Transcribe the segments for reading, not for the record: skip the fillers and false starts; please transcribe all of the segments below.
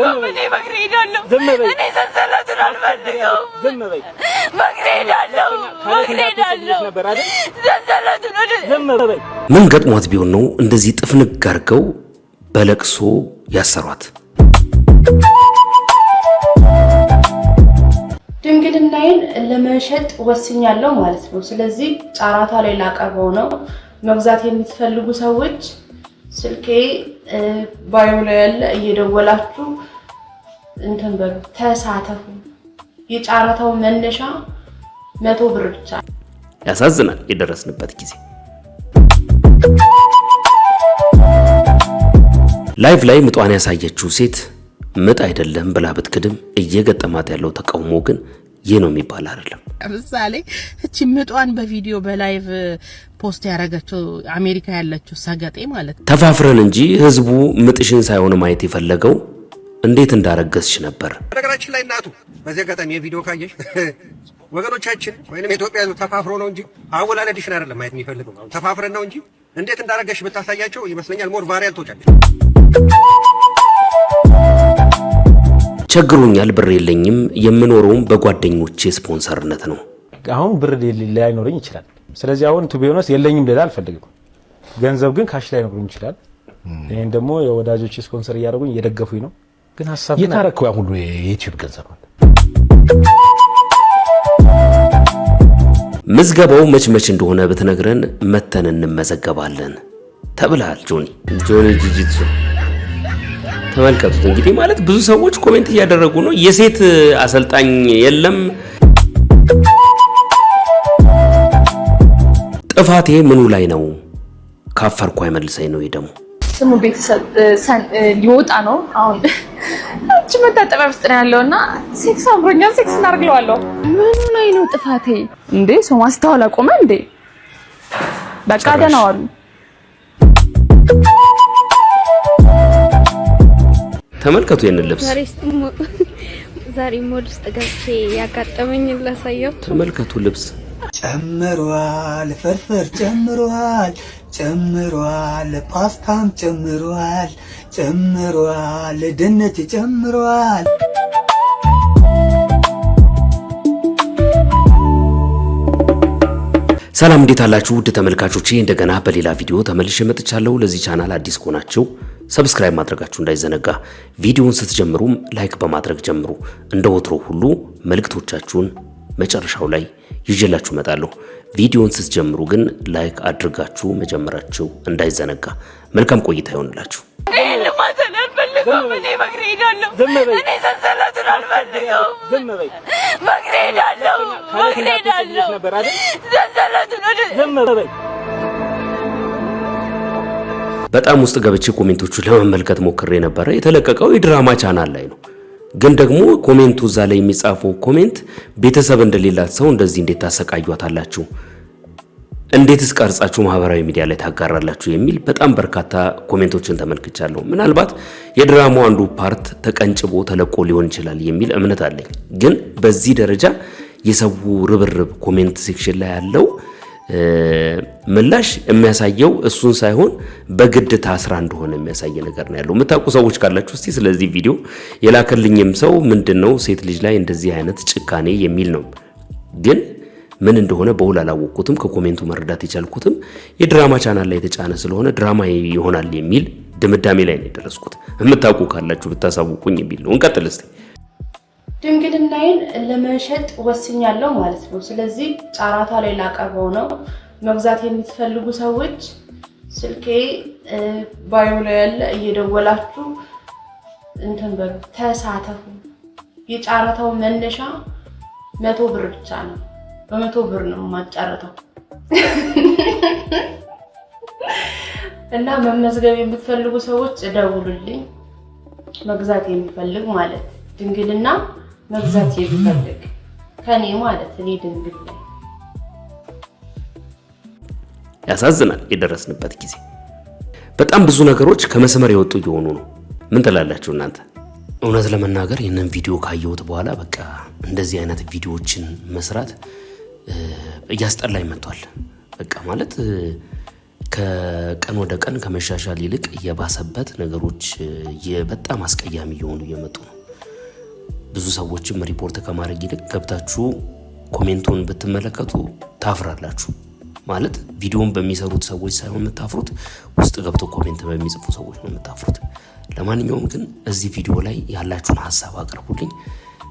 አልፈልገውም። እኔ በእግሬ እሄዳለሁ። እኔ ሰንሰለቱን አልፈልገውም። በእግሬ እሄዳለሁ። ሰንሰለቱን ምን ገጥሟት ቢሆን ነው እንደዚህ ጥፍንግ አድርገው በለቅሶ ያሰሯት? ድንግልናዬን ለመሸጥ ወስኛለሁ ማለት ነው። ስለዚህ ጫራታ ላይ ላቀርበው ነው። መግዛት የምትፈልጉ ሰዎች ስልኬ ባዮ ላይ ያለ እየደወላችሁ እንትን በሉ ተሳተፉ። የጫራታው መነሻ 100 ብር ብቻ። ያሳዝናል የደረስንበት ጊዜ። ላይቭ ላይ ምጧን ያሳየችው ሴት ምጥ አይደለም ብላ ብትክድም እየገጠማት ያለው ተቃውሞ ግን ይህ ነው የሚባል አይደለም። ለምሳሌ እቺ ምጧን በቪዲዮ በላይቭ ፖስት ያደረገችው አሜሪካ ያለችው ሰገጤ ማለት ተፋፍረን እንጂ ህዝቡ ምጥሽን ሳይሆን ማየት የፈለገው እንዴት እንዳረገዝሽ ነበር። ነገራችን ላይ እናቱ በዚህ አጋጣሚ የቪዲዮ ካየሽ ወገኖቻችን ወይንም ኢትዮጵያ ተፋፍሮ ነው እንጂ አወላለድሽን አይደለም ማየት የሚፈልገው ተፋፍረን ነው እንጂ እንዴት እንዳረገሽ ብታሳያቸው ይመስለኛል ሞር ቫሪያል ትወጫለሽ። ቸግሮኛል፣ ብር የለኝም፣ የምኖረውም በጓደኞቼ ስፖንሰርነት ነው። አሁን ብር ላይኖረኝ ይችላል። ስለዚህ አሁን ቱ ቢሆንስ የለኝም ሌላ አልፈልግም። ገንዘብ ግን ካሽ ላይ ኖርኝ ይችላል። ይሄን ደግሞ የወዳጆቼ ስፖንሰር እያደረጉኝ እየደገፉኝ ነው። ግን ሐሳብ የታረከው ያ ሁሉ የዩቲዩብ ገንዘብ ነው። ምዝገባው መች እንደሆነ ብትነግረን መተን እንመዘገባለን ተብለሃል። ጆኒ ጂጂትሱ ተመልከቱት እንግዲህ ማለት ብዙ ሰዎች ኮሜንት እያደረጉ ነው። የሴት አሰልጣኝ የለም። ጥፋቴ ምኑ ላይ ነው? ካፈርኩ አይመልሰኝ ነው። ደግሞ ስሙ ቤተሰብ ሊወጣ ነው አሁን። እቺ መታጠቢያ ውስጥ ነው ያለውና ሴክስ አምሮኛል፣ ሴክስ እናርግለዋለሁ። ምኑ ላይ ነው ጥፋቴ? እንዴ ሰው ማስተዋል አቆመ እንዴ? በቃ ደህና ዋሉ። ተመልከቱ የነ ልብስ ዛሬ ሞድ ውስጥ ገብቼ ያጋጠመኝ ላሳየው። ተመልከቱ ልብስ ጨምሯል፣ ፍርፍር ጨምሯል፣ ጨምሯል፣ ፓስታም ጨምሯል፣ ጨምሯል፣ ድንች ጨምሯል። ሰላም እንዴት አላችሁ ውድ ተመልካቾቼ? እንደገና በሌላ ቪዲዮ ተመልሼ መጥቻለሁ። ለዚህ ቻናል አዲስ ከሆናችሁ ሰብስክራይብ ማድረጋችሁ እንዳይዘነጋ፣ ቪዲዮውን ስትጀምሩም ላይክ በማድረግ ጀምሩ። እንደ ወትሮ ሁሉ መልእክቶቻችሁን መጨረሻው ላይ ይዤላችሁ እመጣለሁ። ቪዲዮውን ስትጀምሩ ግን ላይክ አድርጋችሁ መጀመራችሁ እንዳይዘነጋ። መልካም ቆይታ ይሆንላችሁ። እኔ በእግሬ እሄዳለሁ። እኔ ሰንሰለቱን አልፈልገውም። በእግሬ እሄዳለሁ። ሰንሰለቱን በጣም ውስጥ ገብቼ ኮሜንቶቹን ለመመልከት ሞክሬ ነበረ። የተለቀቀው የድራማ ቻናል ላይ ነው። ግን ደግሞ ኮሜንቱ እዛ ላይ የሚጻፈው ኮሜንት ቤተሰብ እንደሌላት ሰው እንደዚህ እንዴት ታሰቃዩታላችሁ? እንዴትስ ቀርጻችሁ ማህበራዊ ሚዲያ ላይ ታጋራላችሁ? የሚል በጣም በርካታ ኮሜንቶችን ተመልክቻለሁ። ምናልባት የድራማው አንዱ ፓርት ተቀንጭቦ ተለቆ ሊሆን ይችላል የሚል እምነት አለኝ። ግን በዚህ ደረጃ የሰው ርብርብ ኮሜንት ሴክሽን ላይ ያለው ምላሽ የሚያሳየው እሱን ሳይሆን በግድ ታስራ እንደሆነ የሚያሳይ ነገር ነው ያለው። የምታውቁ ሰዎች ካላችሁ እስቲ ስለዚህ ቪዲዮ የላከልኝም ሰው ምንድነው ሴት ልጅ ላይ እንደዚህ አይነት ጭካኔ የሚል ነው። ግን ምን እንደሆነ በውል አላወቅኩትም። ከኮሜንቱ መረዳት የቻልኩትም የድራማ ቻናል ላይ የተጫነ ስለሆነ ድራማ ይሆናል የሚል ድምዳሜ ላይ ነው የደረስኩት። የምታውቁ ካላችሁ ብታሳውቁኝ የሚል ነው። እንቀጥል እስቲ። ድንግልናዬን ለመሸጥ ወስኛለሁ ማለት ነው። ስለዚህ ጫራታ ላይ ላቀርበው ነው። መግዛት የምትፈልጉ ሰዎች ስልኬ ባዮ ላይ ያለ እየደወላችሁ እንትን በሉ ተሳተፉ። የጫራታው መነሻ 100 ብር ብቻ ነው። በ100 ብር ነው የማጫረተው እና መመዝገብ የምትፈልጉ ሰዎች ደውሉልኝ። መግዛት የሚፈልግ ማለት ድንግልና መግዛት የሚፈልግ ከኔ ማለት እኔ ድንግል ነኝ። ያሳዝናል የደረስንበት ጊዜ። በጣም ብዙ ነገሮች ከመስመር የወጡ እየሆኑ ነው። ምን ትላላችሁ እናንተ? እውነት ለመናገር ይህንን ቪዲዮ ካየሁት በኋላ በቃ እንደዚህ አይነት ቪዲዮዎችን መስራት እያስጠላኝ መጥቷል። በቃ ማለት ከቀን ወደ ቀን ከመሻሻል ይልቅ እየባሰበት ነገሮች በጣም አስቀያሚ እየሆኑ እየመጡ ነው። ብዙ ሰዎችም ሪፖርት ከማድረግ ይልቅ ገብታችሁ ኮሜንቱን ብትመለከቱ ታፍራላችሁ። ማለት ቪዲዮን በሚሰሩት ሰዎች ሳይሆን የምታፍሩት ውስጥ ገብቶ ኮሜንት በሚጽፉ ሰዎች ነው የምታፍሩት። ለማንኛውም ግን እዚህ ቪዲዮ ላይ ያላችሁን ሀሳብ አቅርቡልኝ።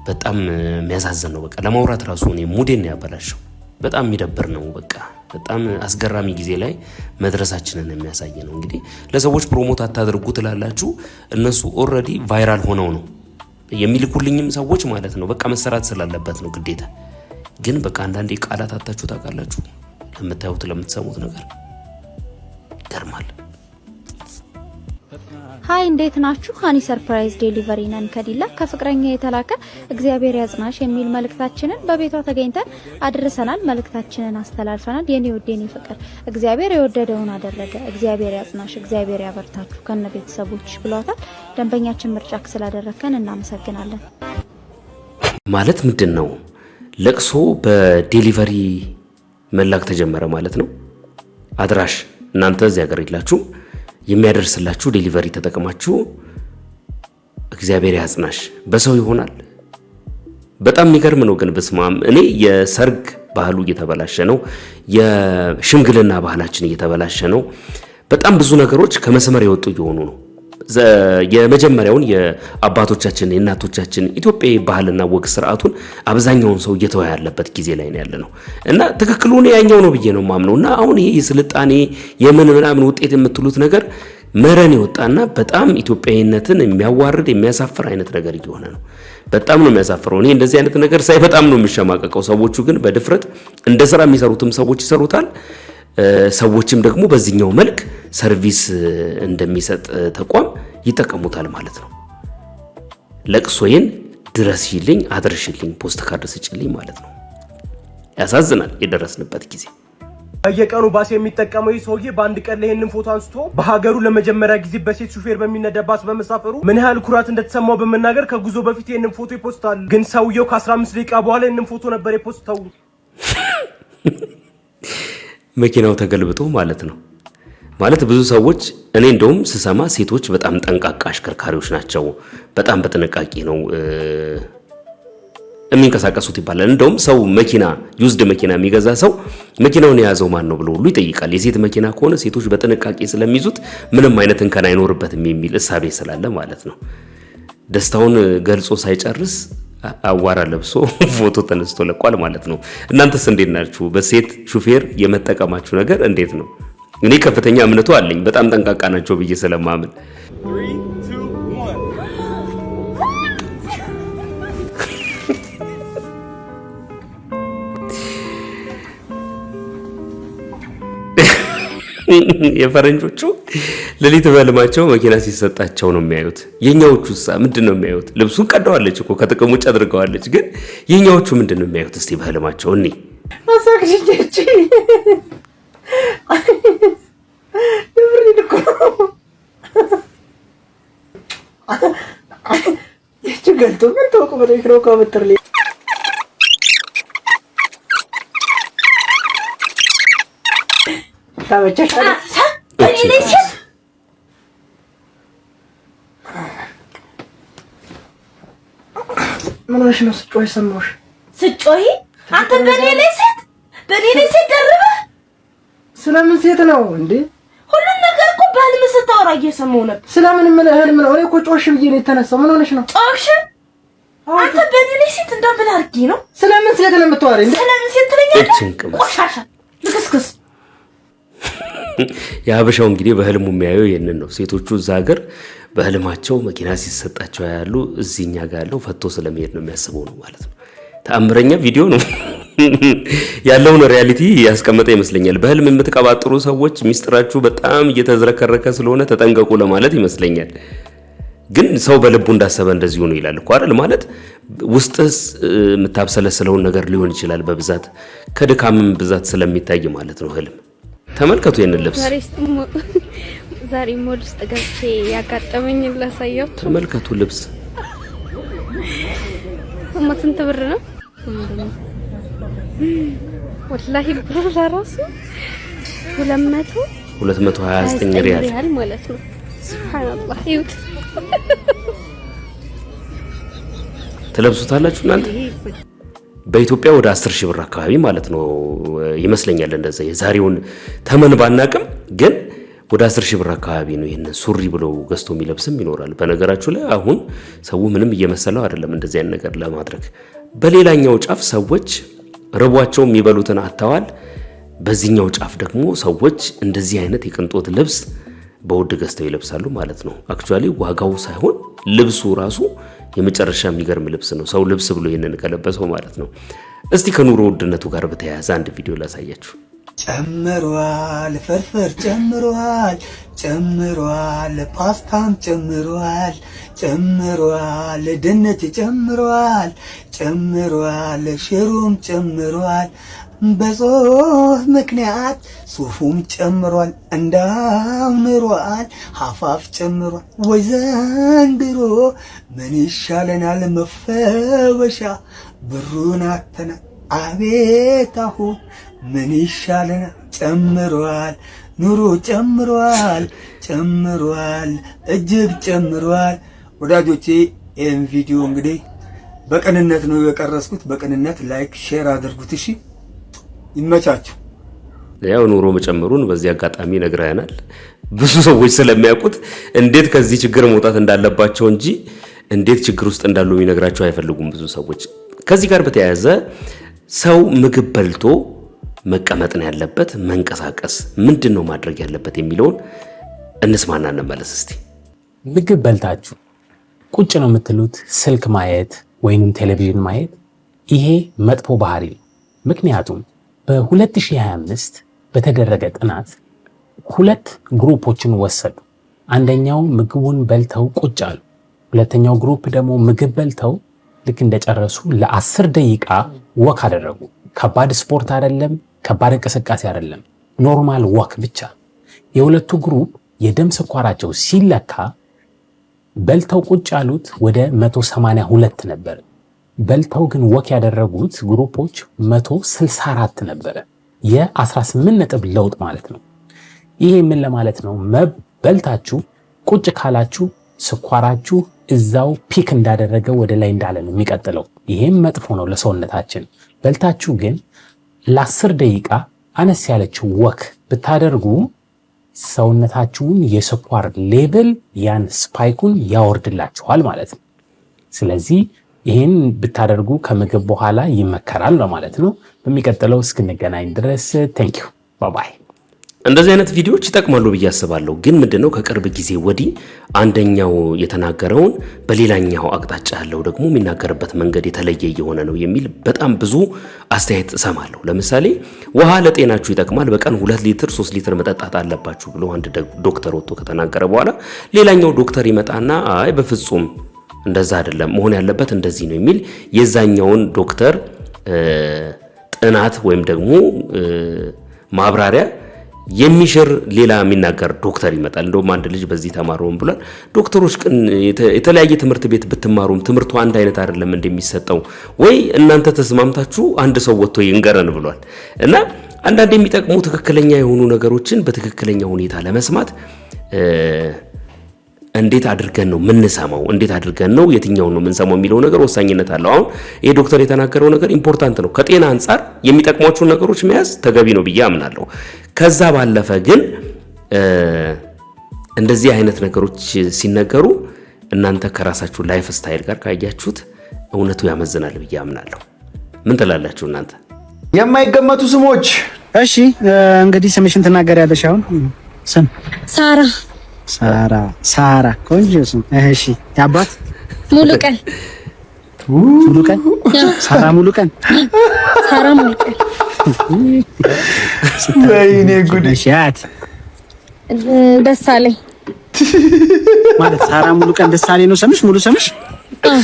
በጣም የሚያሳዝን ነው። በቃ ለማውራት ራሱ እኔ ሙዴን ያበላሸው በጣም የሚደብር ነው። በቃ በጣም አስገራሚ ጊዜ ላይ መድረሳችንን የሚያሳይ ነው። እንግዲህ ለሰዎች ፕሮሞት አታድርጉ ትላላችሁ። እነሱ ኦልሬዲ ቫይራል ሆነው ነው የሚልኩልኝም ሰዎች ማለት ነው። በቃ መሰራት ስላለበት ነው ግዴታ። ግን በቃ አንዳንዴ ቃላት አታችሁ ታውቃላችሁ። ለምታዩት ለምትሰሙት ነገር ይገርማል። ሃይ እንዴት ናችሁ? ሃኒ ሰርፕራይዝ ዴሊቨሪ ነን ከዲላ ከፍቅረኛ የተላከ እግዚአብሔር ያጽናሽ የሚል መልእክታችንን በቤቷ ተገኝተን አድርሰናል። መልእክታችንን አስተላልፈናል። የኔ ውድ የኔ ፍቅር እግዚአብሔር የወደደውን አደረገ። እግዚአብሔር ያጽናሽ፣ እግዚአብሔር ያበርታችሁ ከነ ቤተሰቦች ብሏታል። ደንበኛችን ምርጫክ ስላደረከን እናመሰግናለን። ማለት ምንድን ነው ለቅሶ በዴሊቨሪ መላክ ተጀመረ ማለት ነው። አድራሽ እናንተ እዚህ ሀገር የላችሁም የሚያደርስላችሁ ዴሊቨሪ ተጠቅማችሁ እግዚአብሔር ያጽናሽ በሰው ይሆናል። በጣም የሚገርም ነው። ግን በስማም እኔ የሰርግ ባህሉ እየተበላሸ ነው። የሽምግልና ባህላችን እየተበላሸ ነው። በጣም ብዙ ነገሮች ከመስመር የወጡ እየሆኑ ነው። የመጀመሪያውን የአባቶቻችን የእናቶቻችን ኢትዮጵያዊ ባህልና ወግ ስርዓቱን አብዛኛውን ሰው እየተወ ያለበት ጊዜ ላይ ነው ያለነው እና ትክክሉን ያኛው ነው ብዬ ነው ማምነውና አሁን ይሄ የስልጣኔ ምናምን ውጤት የምትሉት ነገር መረን ይወጣና በጣም ኢትዮጵያዊነትን የሚያዋርድ የሚያሳፍር አይነት ነገር እየሆነ ነው። በጣም ነው የሚያሳፍረው። እኔ እንደዚህ አይነት ነገር ሳይ በጣም ነው የሚሸማቀቀው። ሰዎቹ ግን በድፍረት እንደ ስራ የሚሰሩትም ሰዎች ይሰሩታል። ሰዎችም ደግሞ በዚህኛው መልክ ሰርቪስ እንደሚሰጥ ተቋም ይጠቀሙታል ማለት ነው። ለቅሶዬን ድረስልኝ፣ አድርሽልኝ፣ ፖስት ካርድ ስጭልኝ ማለት ነው። ያሳዝናል የደረስንበት ጊዜ። በየቀኑ ባስ የሚጠቀመው ይህ ሰውዬ በአንድ ቀን ላይ ይህንን ፎቶ አንስቶ በሀገሩ ለመጀመሪያ ጊዜ በሴት ሹፌር በሚነዳ ባስ በመሳፈሩ ምን ያህል ኩራት እንደተሰማው በመናገር ከጉዞ በፊት ይህንን ፎቶ ይፖስታል። ግን ሰውየው ከ15 ደቂቃ በኋላ ይህንን ፎቶ ነበር የፖስተው። መኪናው ተገልብጦ ማለት ነው። ማለት ብዙ ሰዎች እኔ እንደውም ስሰማ ሴቶች በጣም ጠንቃቃ አሽከርካሪዎች ናቸው፣ በጣም በጥንቃቄ ነው የሚንቀሳቀሱት ይባላል። እንደውም ሰው መኪና ዩዝድ መኪና የሚገዛ ሰው መኪናውን የያዘው ማን ነው ብሎ ሁሉ ይጠይቃል። የሴት መኪና ከሆነ ሴቶች በጥንቃቄ ስለሚይዙት ምንም አይነት እንከን አይኖርበትም የሚል እሳቤ ስላለ ማለት ነው። ደስታውን ገልጾ ሳይጨርስ አዋራ ለብሶ ፎቶ ተነስቶ ለቋል ማለት ነው። እናንተስ እንዴት ናችሁ? በሴት ሹፌር የመጠቀማችሁ ነገር እንዴት ነው? እኔ ከፍተኛ እምነቱ አለኝ፣ በጣም ጠንቃቃ ናቸው ብዬ ስለማምን። የፈረንጆቹ ሌሊት በህልማቸው መኪና ሲሰጣቸው ነው የሚያዩት። የኛዎቹስ ምንድን ነው የሚያዩት? ልብሱን ቀደዋለች እኮ ከጥቅም ውጭ አድርገዋለች። ግን የኛዎቹ ምንድን ነው የሚያዩት? እስቲ በህልማቸው እኔ አሳክሽቼ ገልቶ ምን ተወቁ በሬክሮ ከመጥርሊ ታበቻሽ ምን ሆነሽ ነው ስጮህ ሰማሁሽ? ስጮህ አንተ በኔ ላይ ሴት ደርበህ ስለምን ሴት ነው እንዴ? ሁሉን ነገር እኮ በህልም ስታወራ እየሰማሁ ነበር። ስለምን ምን ህልም ነው? እኔ እኮ ጮሽ ብዬ ነው የተነሳው። ምን ሆነሽ ነው? ጮሽ አንተ በኔ ላይ ሴት እንደምን አድርጊ ነው? ስለምን ሴት ነው የምታወሪ? ስለምን ሴት ትለኛለህ? ቆሻሻ ልክስክስ። የሀበሻው እንግዲህ በህልሙ የሚያየው ይሄንን ነው። ሴቶቹ እዛ ሀገር በህልማቸው መኪና ሲሰጣቸው ያሉ፣ እዚህኛ ጋር ያለው ፈቶ ስለመሄድ ነው የሚያስበው ነው ማለት ነው። ተአምረኛ ቪዲዮ ነው ያለውን ሪያሊቲ ያስቀመጠ ይመስለኛል። በህልም የምትቀባጥሩ ሰዎች ሚስጥራችሁ በጣም እየተዝረከረከ ስለሆነ ተጠንቀቁ ለማለት ይመስለኛል። ግን ሰው በልቡ እንዳሰበ እንደዚሁ ነው ይላል እኮ አይደል? ማለት ውስጥስ የምታብሰለስለውን ነገር ሊሆን ይችላል በብዛት ከድካምም ብዛት ስለሚታይ ማለት ነው ህልም። ተመልከቱ የንን ልብስ ዛሬ ሞል ውስጥ ገብቼ ያጋጠመኝ ላሳየው። ተመልከቱ ልብስ ስንት ብር ነው? ወላሂ ብሩ ለራሱ 200 229 ሪያል ማለት ነው። ሱብሃንአላህ ይሁት ትለብሱታላችሁ እናንተ። በኢትዮጵያ ወደ 10,000 ብር አካባቢ ማለት ነው ይመስለኛል። እንደዛ የዛሬውን ተመን ባናቅም ግን ወደ 10,000 ብር አካባቢ ነው ይሄን ሱሪ ብለው ገዝቶ የሚለብስም ይኖራል። በነገራችሁ ላይ አሁን ሰው ምንም እየመሰለው አይደለም እንደዚህ አይነት ነገር ለማድረግ። በሌላኛው ጫፍ ሰዎች ረቧቸው የሚበሉትን አጥተዋል። በዚህኛው ጫፍ ደግሞ ሰዎች እንደዚህ አይነት የቅንጦት ልብስ በውድ ገዝተው ይለብሳሉ ማለት ነው። አክቹአሊ ዋጋው ሳይሆን ልብሱ ራሱ የመጨረሻ የሚገርም ልብስ ነው። ሰው ልብስ ብሎ ይሄንን ከለበሰው ማለት ነው። እስቲ ከኑሮ ውድነቱ ጋር በተያያዘ አንድ ቪዲዮ ላሳያችሁ። ጨምሯል፣ ፍርፍር ጨምሯል፣ ጨምሯል፣ ፓስታም ጨምሯል፣ ጨምሯል፣ ድንች ጨምሯል፣ ጨምሯል፣ ሽሮም ጨምሯል። በጾም ምክንያት ሱፉም ጨምሯል፣ እንዳው ኑሯል፣ ሀፋፍ ጨምሯል። ወይ ዘንድሮ ምን ይሻለናል መፈወሻ ብሩን አተና አቤት አሁን ምን ይሻለናል? ጨምሯል፣ ኑሮ ጨምሯል፣ ጨምሯል፣ እጅግ ጨምሯል። ወዳጆቼ ይህን ቪዲዮ እንግዲህ በቅንነት ነው የቀረስኩት። በቅንነት ላይክ ሼር አድርጉት። እሺ ይመቻችሁ። ያው ኑሮ መጨመሩን በዚህ አጋጣሚ ነግረናል። ብዙ ሰዎች ስለሚያውቁት እንዴት ከዚህ ችግር መውጣት እንዳለባቸው እንጂ እንዴት ችግር ውስጥ እንዳሉ የሚነግራቸው አይፈልጉም ብዙ ሰዎች። ከዚህ ጋር በተያያዘ ሰው ምግብ በልቶ መቀመጥ ነው ያለበት፣ መንቀሳቀስ ምንድነው ማድረግ ያለበት የሚለውን እንስማና እንመለስ እስቲ። ምግብ በልታችሁ ቁጭ ነው የምትሉት ስልክ ማየት ወይንም ቴሌቪዥን ማየት ይሄ መጥፎ ባህሪ ነው። ምክንያቱም በ2025 በተደረገ ጥናት 2 ግሩፖችን ወሰዱ። አንደኛው ምግቡን በልተው ቁጭ አሉ። ሁለተኛው ግሩፕ ደግሞ ምግብ በልተው ልክ እንደጨረሱ ለ10 ደቂቃ ወክ አደረጉ። ከባድ ስፖርት አይደለም፣ ከባድ እንቅስቃሴ አይደለም፣ ኖርማል ወክ ብቻ። የሁለቱ ግሩፕ የደም ስኳራቸው ሲለካ በልተው ቁጭ ያሉት ወደ 182 ነበር። በልተው ግን ወክ ያደረጉት ግሩፖች 164 ነበር። የ18 ነጥብ ለውጥ ማለት ነው። ይሄ ምን ለማለት ነው? በልታችሁ ቁጭ ካላችሁ ስኳራችሁ እዛው ፒክ እንዳደረገ ወደ ላይ እንዳለ ነው የሚቀጥለው። ይሄም መጥፎ ነው ለሰውነታችን። በልታችሁ ግን ለ10 ደቂቃ አነስ ያለችው ወክ ብታደርጉ ሰውነታችሁን የስኳር ሌቭል ያን ስፓይኩን ያወርድላችኋል ማለት ነው። ስለዚህ ይሄን ብታደርጉ ከምግብ በኋላ ይመከራል ማለት ነው። በሚቀጥለው እስክንገናኝ ድረስ ቴንክ ዩ ባይ ባይ። እንደዚህ አይነት ቪዲዮዎች ይጠቅማሉ ብዬ አስባለሁ። ግን ምንድነው ከቅርብ ጊዜ ወዲህ አንደኛው የተናገረውን በሌላኛው አቅጣጫ ያለው ደግሞ የሚናገርበት መንገድ የተለየ እየሆነ ነው የሚል በጣም ብዙ አስተያየት እሰማለሁ። ለምሳሌ ውሃ ለጤናችሁ ይጠቅማል፣ በቀን 2 ሊትር 3 ሊትር መጠጣት አለባችሁ ብሎ አንድ ዶክተር ወጥቶ ከተናገረ በኋላ ሌላኛው ዶክተር ይመጣና አይ በፍጹም እንደዛ አይደለም መሆን ያለበት እንደዚህ ነው የሚል የዛኛውን ዶክተር ጥናት ወይም ደግሞ ማብራሪያ የሚሽር ሌላ የሚናገር ዶክተር ይመጣል። እንደውም አንድ ልጅ በዚህ ተማሩም ብሏል። ዶክተሮች ግን የተለያየ ትምህርት ቤት ብትማሩም ትምህርቱ አንድ አይነት አይደለም እንደሚሰጠው ወይ እናንተ ተስማምታችሁ አንድ ሰው ወጥቶ ይንገረን ብሏል። እና አንዳንድ የሚጠቅሙ ትክክለኛ የሆኑ ነገሮችን በትክክለኛ ሁኔታ ለመስማት እንዴት አድርገን ነው የምንሰማው፣ እንዴት አድርገን ነው የትኛውን ነው የምንሰማው የሚለው ነገር ወሳኝነት አለው። አሁን ይሄ ዶክተር የተናገረው ነገር ኢምፖርታንት ነው። ከጤና አንፃር የሚጠቅሟቸውን ነገሮች መያዝ ተገቢ ነው ብዬ አምናለሁ። ከዛ ባለፈ ግን እንደዚህ አይነት ነገሮች ሲነገሩ እናንተ ከራሳችሁ ላይፍ ስታይል ጋር ካያችሁት እውነቱ ያመዝናል ብዬ አምናለሁ። ምን ትላላችሁ እናንተ? የማይገመቱ ስሞች። እሺ እንግዲህ ስምሽን ትናገሪያለሽ። አሁን ስም ሳራ ሳራ ሳራ ቆንጆ ስም። እሺ ያባት ሙሉቀን ሙሉቀን ሳራ ሙሉቀን ሳራ ሙሉቀን። ወይኔ ጉድ! ሻት ደሳለኝ ማለት ሳራ ሙሉቀን ደሳለኝ ነው ስምሽ? ሙሉ ስምሽ?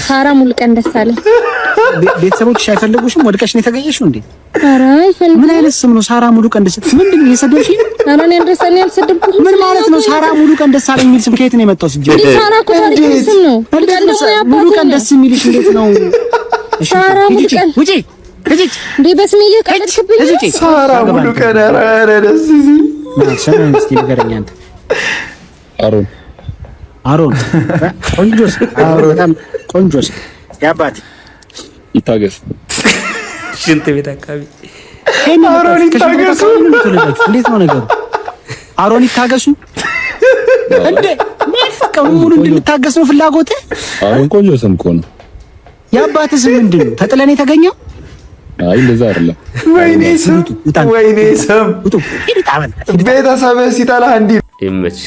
ሳራ ሙሉቀን ደሳለኝ። ቤተሰቦችሽ አይፈልጉሽም? ወድቀሽ ነው የተገኘሽው እንዴ? ኧረ አይፈልጉም። ምን አይነት ስም ነው ሳራ ሙሉቀን ደሳለኝ? ምንድን ነው የሰደብሽኝ? ኧረ እኔ ደሳለኝ አልሰደብኩሽም። ምን ማለት ነው ሳራ ሙሉቀን ደሳለኝ የሚል ስም ከየት ነው የመጣው? ሲጀምር ሳራ እኮ ታሪክ ስም ነው። ሙሉቀን ደስ የሚልሽ እንዴት ነው? ሳራ ሙሉቀን ውጪ እንዴ በስሜ እየቀለድክብኝ? ሳራ ሙሉቀን ኧረ ደስ ሲል ስምህን እስቲ ንገረኝ አንተ። አሮን ቆንጆስ? በጣም ቆንጆስ? ያባት ይታገስ ሽንት ቤት አካባቢ አሮን ይታገሱ። እንዴት ነው ነገሩ? አሮን ይታገሱ እንዴ? ማለት ቀኑ ሙሉ እንድንታገስ ነው ፍላጎትህ? አሮን ቆንጆ ስም እኮ ነው። የአባትህ ስም ምንድን ነው? ተጥለን የተገኘው? አይ እንደዛ አይደለም። ወይኔ ስም ቤተሰብህ ሲጠላህ እንዲህ ይመች።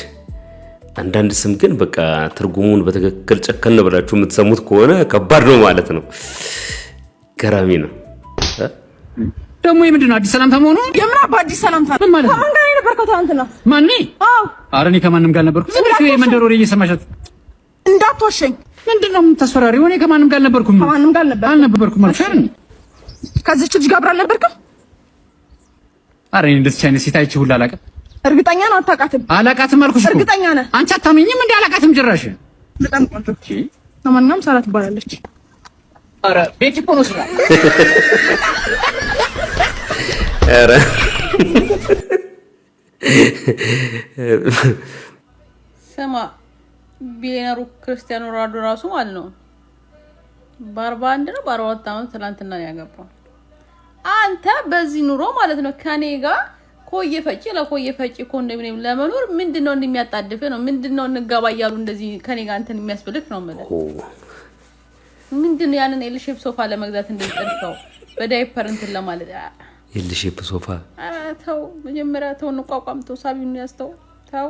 አንዳንድ ስም ግን በቃ ትርጉሙን በትክክል ጨከን ብላችሁ የምትሰሙት ከሆነ ከባድ ነው ማለት ነው። ገራሚ ነው። ደግሞ የምንድን ነው አዲስ ሰላምታ መሆኑ? የምን አባ አዲስ ሰላምታ ምን ማለት ነው? ከማን ጋር የነበርከው ትናንትና? ማን? አዎ ኧረ እኔ ከማንም ጋር አልነበርኩም። ዝም ብለሽ የመንደር ወሬ እየሰማሻት እንዳትወሸኝ። ምንድን ነው የምታስፈራሪው? እኔ ከማንም ጋር አልነበርኩም። ከማንም ጋር አልነበርኩም አልኩሽ አይደል? ከዚህች ልጅ ጋር አብረህ አልነበርክም? ኧረ እኔ እንደዚህ አይነት ሴት አይቼ ሁላ አላውቅም። እርግጠኛ ነህ? አታውቃትም? አላውቃትም አልኩሽ እኮ። እርግጠኛ ነህ? አንቺ አታመኝም እንዴ? አላውቃትም ጭራሽ። በጣም ቆንጆ። ለማንኛውም ሳራ ትባላለች። ኧረ ቤት እኮ ነው ስራ። ኧረ ስማ ቢሊየነሩ ክርስቲያኖ ሮናልዶ ራሱ ማለት ነው በ41 ነው በ42 ዓመት ትናንትና ነው ያገባው። አንተ በዚህ ኑሮ ማለት ነው ከኔ ጋር ኮየ ፈጪ ለኮየ ፈጪ ኮንዶሚኒየም ለመኖር ምንድነው እንደሚያጣድፍ ነው? ምንድነው እንጋባ እያሉ እንደዚህ ከኔ ጋር እንትን የሚያስፈልግ ነው ማለት ምንድነው? ያንን ኤል ሼፕ ሶፋ ለመግዛት እንደዚህ ጠርተው በዳይፐር እንትን ለማለት ኤል ሼፕ ሶፋ ተው፣ መጀመሪያ ተው፣ እንቋቋም፣ ተው፣ ሳቢውን ያስተው ተው።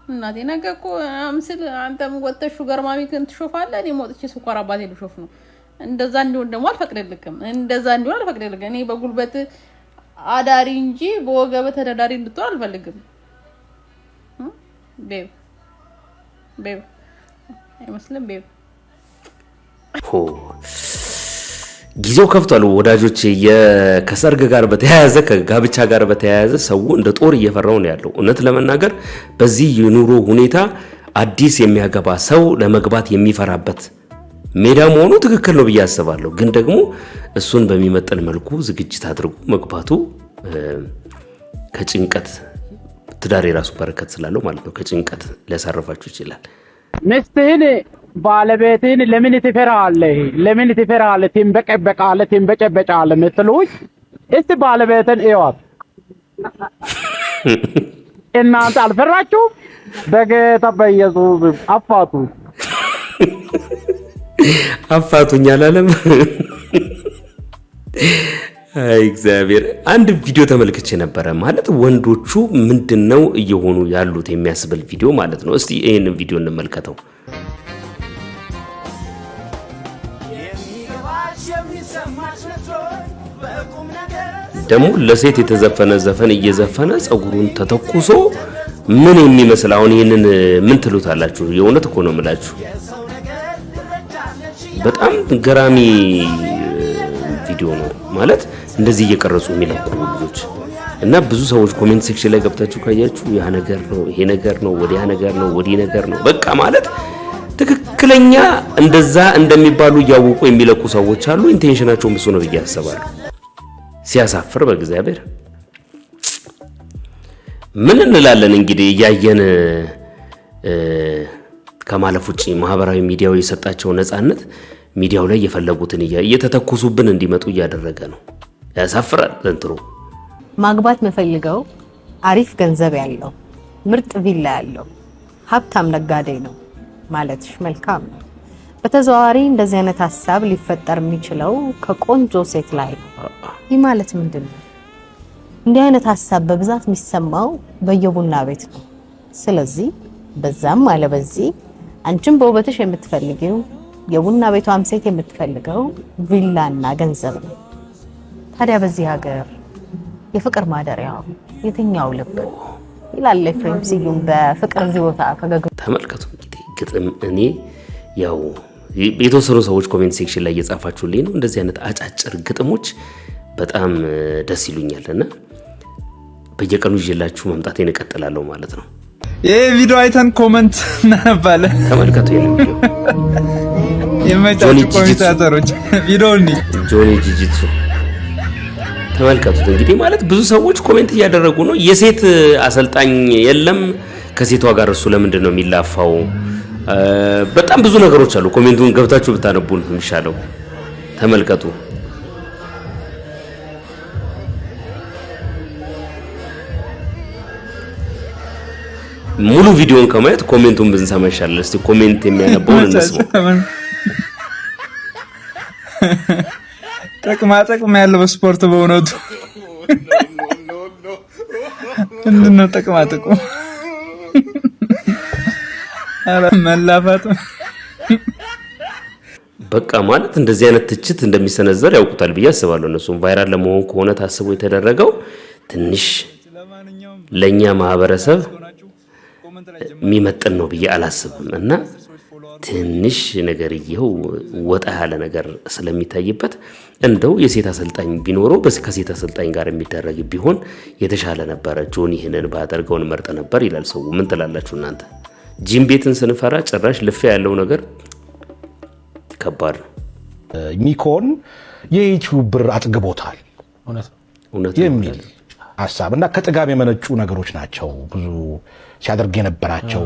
እናቴ ነገ እኮ አምስል አንተም ወጥተሽ ሹገር ማሚ ክንት ትሾፋለህ፣ እኔ ወጥቼ ስኳር አባቴ ልሾፍ ነው። እንደዛ እንዲሆን ደግሞ አልፈቅድልክም። እኔ በጉልበት አዳሪ እንጂ በወገበ ተዳዳሪ እንድትሆን አልፈልግም። ቤብ አይመስልም ቤብ። ጊዜው ከፍቷል ወዳጆች። ከሰርግ ጋር በተያያዘ ከጋብቻ ጋር በተያያዘ ሰው እንደ ጦር እየፈራው ነው ያለው። እውነት ለመናገር በዚህ የኑሮ ሁኔታ አዲስ የሚያገባ ሰው ለመግባት የሚፈራበት ሜዳ መሆኑ ትክክል ነው ብዬ አስባለሁ። ግን ደግሞ እሱን በሚመጥን መልኩ ዝግጅት አድርጎ መግባቱ ከጭንቀት ትዳር የራሱ በረከት ስላለው ማለት ነው ከጭንቀት ሊያሳርፋችሁ ይችላል። ሚስትህን ባለቤትህን ለምን ትፈራለህ? ለምን ትፈራለህ? ትንበቀበቃለህ፣ ትንበጨበጫለህ የምትሉኝ እስቲ ባለቤትን እዩዋት። እናንተ አልፈራችሁም? በጌታ በኢየሱስ አፋቱ አፋቱኝ አላለም። አይ እግዚአብሔር። አንድ ቪዲዮ ተመልክቼ ነበረ ማለት ወንዶቹ ምንድነው እየሆኑ ያሉት የሚያስብል ቪዲዮ ማለት ነው። እስቲ ይሄንን ቪዲዮ እንመልከተው። ደግሞ ለሴት የተዘፈነ ዘፈን እየዘፈነ ጸጉሩን ተተኩሶ ምን የሚመስል አሁን ይሄንን ምን ትሉታላችሁ? የእውነት እኮ ነው የምላችሁ። በጣም ገራሚ ቪዲዮ ነው ማለት እንደዚህ እየቀረጹ የሚለቁ ልጆች እና ብዙ ሰዎች ኮሜንት ሴክሽን ላይ ገብታችሁ ካያችሁ ያ ነገር ነው፣ ይሄ ነገር ነው፣ ወዲያ ነገር ነው፣ ወዲህ ነገር ነው በቃ ማለት ትክክለኛ እንደዛ እንደሚባሉ እያወቁ የሚለቁ ሰዎች አሉ። ኢንቴንሽናቸው እሱ ነው ብዬ አስባለሁ። ሲያሳፍር በእግዚአብሔር። ምን እንላለን እንግዲህ እያየን ከማለፍ ውጪ ማህበራዊ ሚዲያው የሰጣቸው ነፃነት ሚዲያው ላይ የፈለጉትን እየተተኩሱብን እንዲመጡ እያደረገ ነው። ያሳፍራል። ዘንድሮ ማግባት መፈልገው አሪፍ ገንዘብ ያለው ምርጥ ቪላ ያለው ሀብታም ነጋዴ ነው ማለትሽ መልካም ነው። በተዘዋዋሪ እንደዚህ አይነት ሐሳብ ሊፈጠር የሚችለው ከቆንጆ ሴት ላይ ነው። ይህ ማለት ምንድነው? እንዲህ አይነት ሐሳብ በብዛት የሚሰማው በየቡና ቤት ነው። ስለዚህ በዛም አለ በዚህ አንቺም በውበትሽ የምትፈልጊው የቡና ቤቷም ሴት የምትፈልገው ቪላና ገንዘብ ነው። ታዲያ በዚህ ሀገር የፍቅር ማደሪያው የትኛው ልብ ይላል ኤፍሬም ስዩም በፍቅር ዚቦታ ፈገግ። ተመልከቱ እንግዲህ ግጥም እኔ ያው የተወሰኑ ሰዎች ኮሜንት ሴክሽን ላይ እየጻፋችሁልኝ ነው። እንደዚህ አይነት አጫጭር ግጥሞች በጣም ደስ ይሉኛልና በየቀኑ ይዤላችሁ መምጣቴን እቀጥላለሁ ማለት ነው። ይሄ ቪዲዮ አይተን ኮሜንት እናነባለን። ተመልከቱ ይሄን ቪዲዮ የማይታችሁ ኮሜንታተሮች ቪዲዮኒ ጆኒ ጂጂትሱ ተመልከቱት እንግዲህ ማለት ብዙ ሰዎች ኮሜንት እያደረጉ ነው። የሴት አሰልጣኝ የለም ከሴቷ ጋር እሱ ለምንድን ነው የሚላፋው? በጣም ብዙ ነገሮች አሉ። ኮሜንቱን ገብታችሁ ብታነቡ ነው የሚሻለው። ተመልከቱ። ሙሉ ቪዲዮን ከማየት ኮሜንቱን ብንሰማ ይሻላል። እስቲ ኮሜንት የሚያነቡን እንስማ። ጥቅም ያለው ስፖርት በእውነቱ ምንድነው ጥቅም? አረ መላፋት በቃ ማለት እንደዚህ አይነት ትችት እንደሚሰነዘር ያውቁታል ብዬ አስባለሁ። እነሱም ቫይራል ለመሆን ከሆነ ታስቦ የተደረገው ትንሽ ለኛ ማህበረሰብ የሚመጥን ነው ብዬ አላስብም እና ትንሽ ነገር ይሄው ወጣ ያለ ነገር ስለሚታይበት እንደው የሴት አሰልጣኝ ቢኖረው ከሴት አሰልጣኝ ጋር የሚደረግ ቢሆን የተሻለ ነበር። ጆኒ ይሄንን ባደርገውን መርጠ ነበር ይላል ሰው። ምን ትላላችሁ እናንተ? ጂም ቤትን ስንፈራ ጭራሽ ልፍ ያለው ነገር ከባድ ነው። ኒኮን የዩቲዩብ ብር አጥግቦታል እውነት የሚል ሐሳብ እና ከጥጋብ የመነጩ ነገሮች ናቸው። ብዙ ሲያደርግ የነበራቸው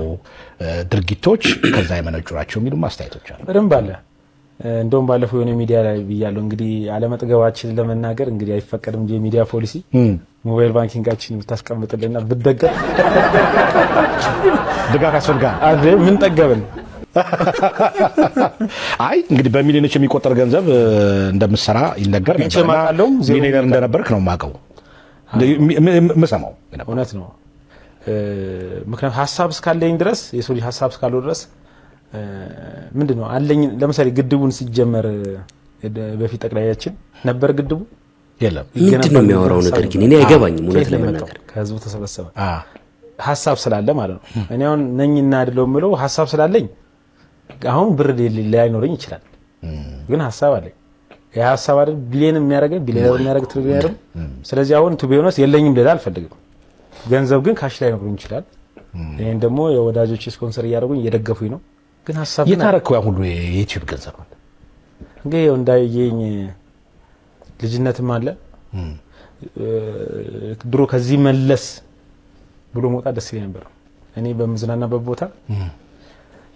ድርጊቶች ከዛ የመነጩ ናቸው የሚሉ ማስተያየቶች አሉ። በደንብ አለ። እንደውም ባለፈው የሆነ ሚዲያ ላይ ብያለሁ። እንግዲህ አለመጥገባችን ለመናገር እንግዲህ አይፈቀድም እንጂ የሚዲያ ፖሊሲ ሞባይል ባንኪንጋችን ብታስቀምጥልና ብትደገፍ ድጋፍ ያስፈልጋል። ምን ጠገብን? አይ እንግዲህ በሚሊዮኖች የሚቆጠር ገንዘብ እንደምትሰራ ይነገር ነበር። ሚሊዮነር እንደነበርክ ነው የማውቀው የምሰማው። እውነት ነው። ምክንያቱም ሀሳብ እስካለኝ ድረስ የሰው ልጅ ሀሳብ እስካለው ድረስ ምንድነው አለኝ። ለምሳሌ ግድቡን ሲጀመር በፊት ጠቅላያችን ነበር ግድቡ የለም። ምንድነው የሚያወራው ነገር ግን እኔ አይገባኝም። እውነት ለመናገር ከህዝቡ ተሰበሰበ ሀሳብ ስላለ ማለት ነው። እኔ አሁን ነኝና አይደለም ምለው ሀሳብ ስላለኝ አሁን ብር ላይኖረኝ ይችላል፣ ግን ሀሳብ አለኝ። ያ ሀሳብ አይደል ቢሊየን የሚያደርገኝ ቢሊየን የሚያደርግ ትሪሊየን። ስለዚህ አሁን ቱ ቢሆንስ የለኝም ልል አልፈልግም። ገንዘብ ግን ካሽ ላይ ነግሩኝ ይችላል። ይሄን ደግሞ የወዳጆች ስፖንሰር እያደረጉኝ እየደገፉኝ ነው። ግን ሀሳብ የታረከው ያ ሁሉ የዩቲዩብ ገንዘብ አለ እንግዲህ እንዳየኝ ልጅነትም አለ። ድሮ ከዚህ መለስ ብሎ መውጣት ደስ ይለኝ ነበር። እኔ በመዝናናበት ቦታ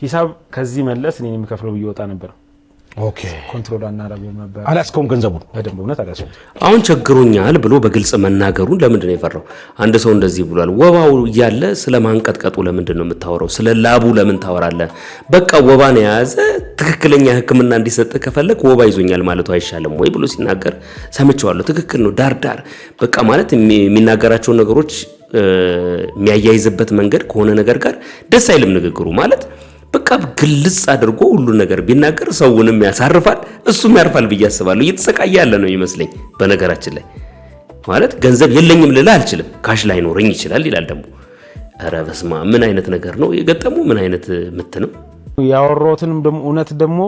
ሂሳብ ከዚህ መለስ እኔ የምከፍለው ብዬ ወጣ ነበር። ኦኬ ኮንትሮል አናረጋም ነበር። አላስቆም ገንዘቡን በደንብ እውነት አላስቆም። አሁን ቸግሮኛል ብሎ በግልጽ መናገሩን ለምንድን ነው የፈራው? አንድ ሰው እንደዚህ ብሏል። ወባው እያለ ስለማንቀጥቀጡ ለምንድን ነው የምታወራው? ስለ ላቡ ለምን ታወራለህ? በቃ ወባን የያዘ ትክክለኛ ሕክምና እንዲሰጥ ከፈለክ ወባ ይዞኛል ማለቱ አይሻልም ወይ ብሎ ሲናገር ሰምቼዋለሁ። ትክክል ነው። ዳር በቃ ማለት የሚናገራቸው ነገሮች የሚያያይዝበት መንገድ ከሆነ ነገር ጋር ደስ አይልም ንግግሩ ማለት በቃ ግልጽ አድርጎ ሁሉ ነገር ቢናገር ሰውንም ያሳርፋል እሱም ያርፋል ብዬ አስባለሁ። እየተሰቃየ ያለ ነው ይመስለኝ። በነገራችን ላይ ማለት ገንዘብ የለኝም ልላ አልችልም፣ ካሽ ላይ ኖረኝ ይችላል ይላል ደግሞ። ኧረ በስማ ምን አይነት ነገር ነው የገጠሙ? ምን አይነት ምት ነው ያወራሁትንም ደግሞ እውነት ደግሞ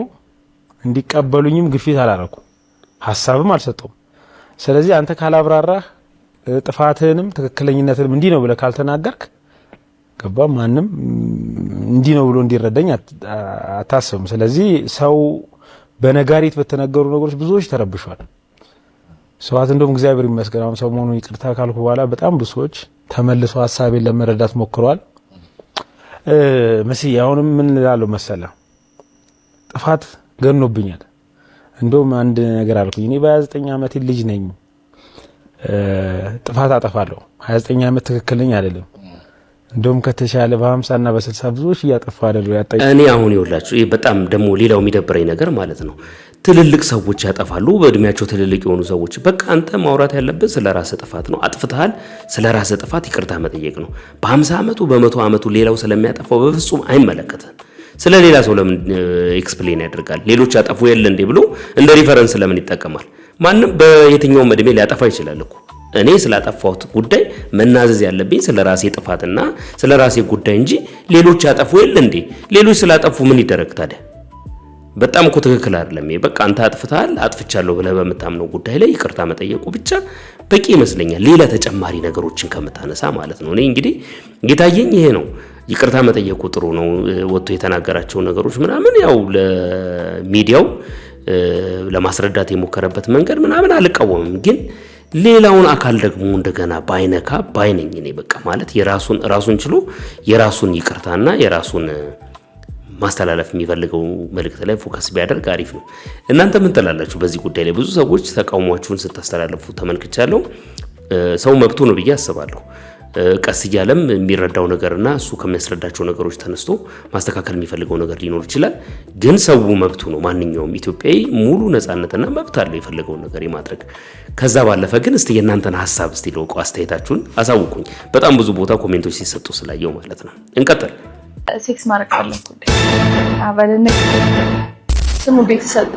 እንዲቀበሉኝም ግፊት አላረኩ፣ ሐሳብም አልሰጠውም። ስለዚህ አንተ ካላብራራህ ጥፋትህንም ትክክለኝነትንም እንዲህ ነው ብለህ ካልተናገርክ ገባ ማንም እንዲህ ነው ብሎ እንዲረዳኝ አታስብም። ስለዚህ ሰው በነጋሪት በተነገሩ ነገሮች ብዙዎች ተረብሿል። ሰዋት እንደውም እግዚአብሔር ይመስገን አሁን ሰሞኑን ይቅርታ ካልኩ በኋላ በጣም ብዙ ሰዎች ተመልሰው ሐሳቤን ለመረዳት ሞክረዋል። መስይ አሁንም ምን እላለሁ መሰለህ ጥፋት ገኖብኛል። እንደውም አንድ ነገር አልኩኝ። እኔ በ29 ዓመት ልጅ ነኝ፣ ጥፋት አጠፋለሁ። 29 ዓመት ትክክል ነኝ አይደለም። እንደውም ከተሻለ በ50 እና በ60 ብዙዎች እያጠፋ አይደሉ ያጣይ። እኔ አሁን ይኸውላችሁ ይሄ በጣም ደግሞ ሌላው የሚደብረኝ ነገር ማለት ነው ትልልቅ ሰዎች ያጠፋሉ፣ በእድሜያቸው ትልልቅ የሆኑ ሰዎች። በቃ አንተ ማውራት ያለብን ስለ ራስህ ጥፋት ነው። አጥፍተሃል፣ ስለ ራስህ ጥፋት ይቅርታ መጠየቅ ነው። በ50 ዓመቱ በ100 ዓመቱ ሌላው ስለሚያጠፋው በፍጹም አይመለከትም። ስለ ሌላ ሰው ለምን ኤክስፕሌን ያደርጋል? ሌሎች ያጠፉ የለ እንዴ ብሎ እንደ ሪፈረንስ ለምን ይጠቀማል? ማንም በየትኛውም እድሜ ሊያጠፋ ይችላል እኮ። እኔ ስላጠፋሁት ጉዳይ መናዘዝ ያለብኝ ስለ ራሴ ጥፋትና ስለ ራሴ ጉዳይ እንጂ ሌሎች ያጠፉ የለ እንዴ? ሌሎች ስላጠፉ ምን ይደረግ ታዲያ? በጣም እኮ ትክክል አይደለም። በቃ አንተ አጥፍተሃል፣ አጥፍቻለሁ ብለህ በመታምነው ጉዳይ ላይ ይቅርታ መጠየቁ ብቻ በቂ ይመስለኛል፣ ሌላ ተጨማሪ ነገሮችን ከምታነሳ ማለት ነው። እኔ እንግዲህ የታየኝ ይሄ ነው። ይቅርታ መጠየቁ ጥሩ ነው። ወጥቶ የተናገራቸው ነገሮች ምናምን ያው ለሚዲያው ለማስረዳት የሞከረበት መንገድ ምናምን አልቃወምም፣ ግን ሌላውን አካል ደግሞ እንደገና ባይነካ ባይነኝ እኔ በቃ ማለት ራሱን ችሎ የራሱን ይቅርታና የራሱን ማስተላለፍ የሚፈልገው መልእክት ላይ ፎከስ ቢያደርግ አሪፍ ነው። እናንተ ምን ትላላችሁ በዚህ ጉዳይ ላይ? ብዙ ሰዎች ተቃውሟችሁን ስታስተላልፉ ተመልክቻለሁ። ሰው መብቱ ነው ብዬ አስባለሁ። ቀስ እያለም የሚረዳው ነገርና እሱ ከሚያስረዳቸው ነገሮች ተነስቶ ማስተካከል የሚፈልገው ነገር ሊኖር ይችላል። ግን ሰው መብቱ ነው። ማንኛውም ኢትዮጵያዊ ሙሉ ነፃነትና መብት አለው የፈለገውን ነገር የማድረግ። ከዛ ባለፈ ግን እስቲ የእናንተን ሐሳብ እስቲ ለውቁ አስተያየታችሁን አሳውቁኝ። በጣም ብዙ ቦታ ኮሜንቶች ሲሰጡ ስላየው ማለት ነው። እንቀጥል። ሴክስ ማድረግ ፈለኩ አበለነ ስሙ ቤተሰብ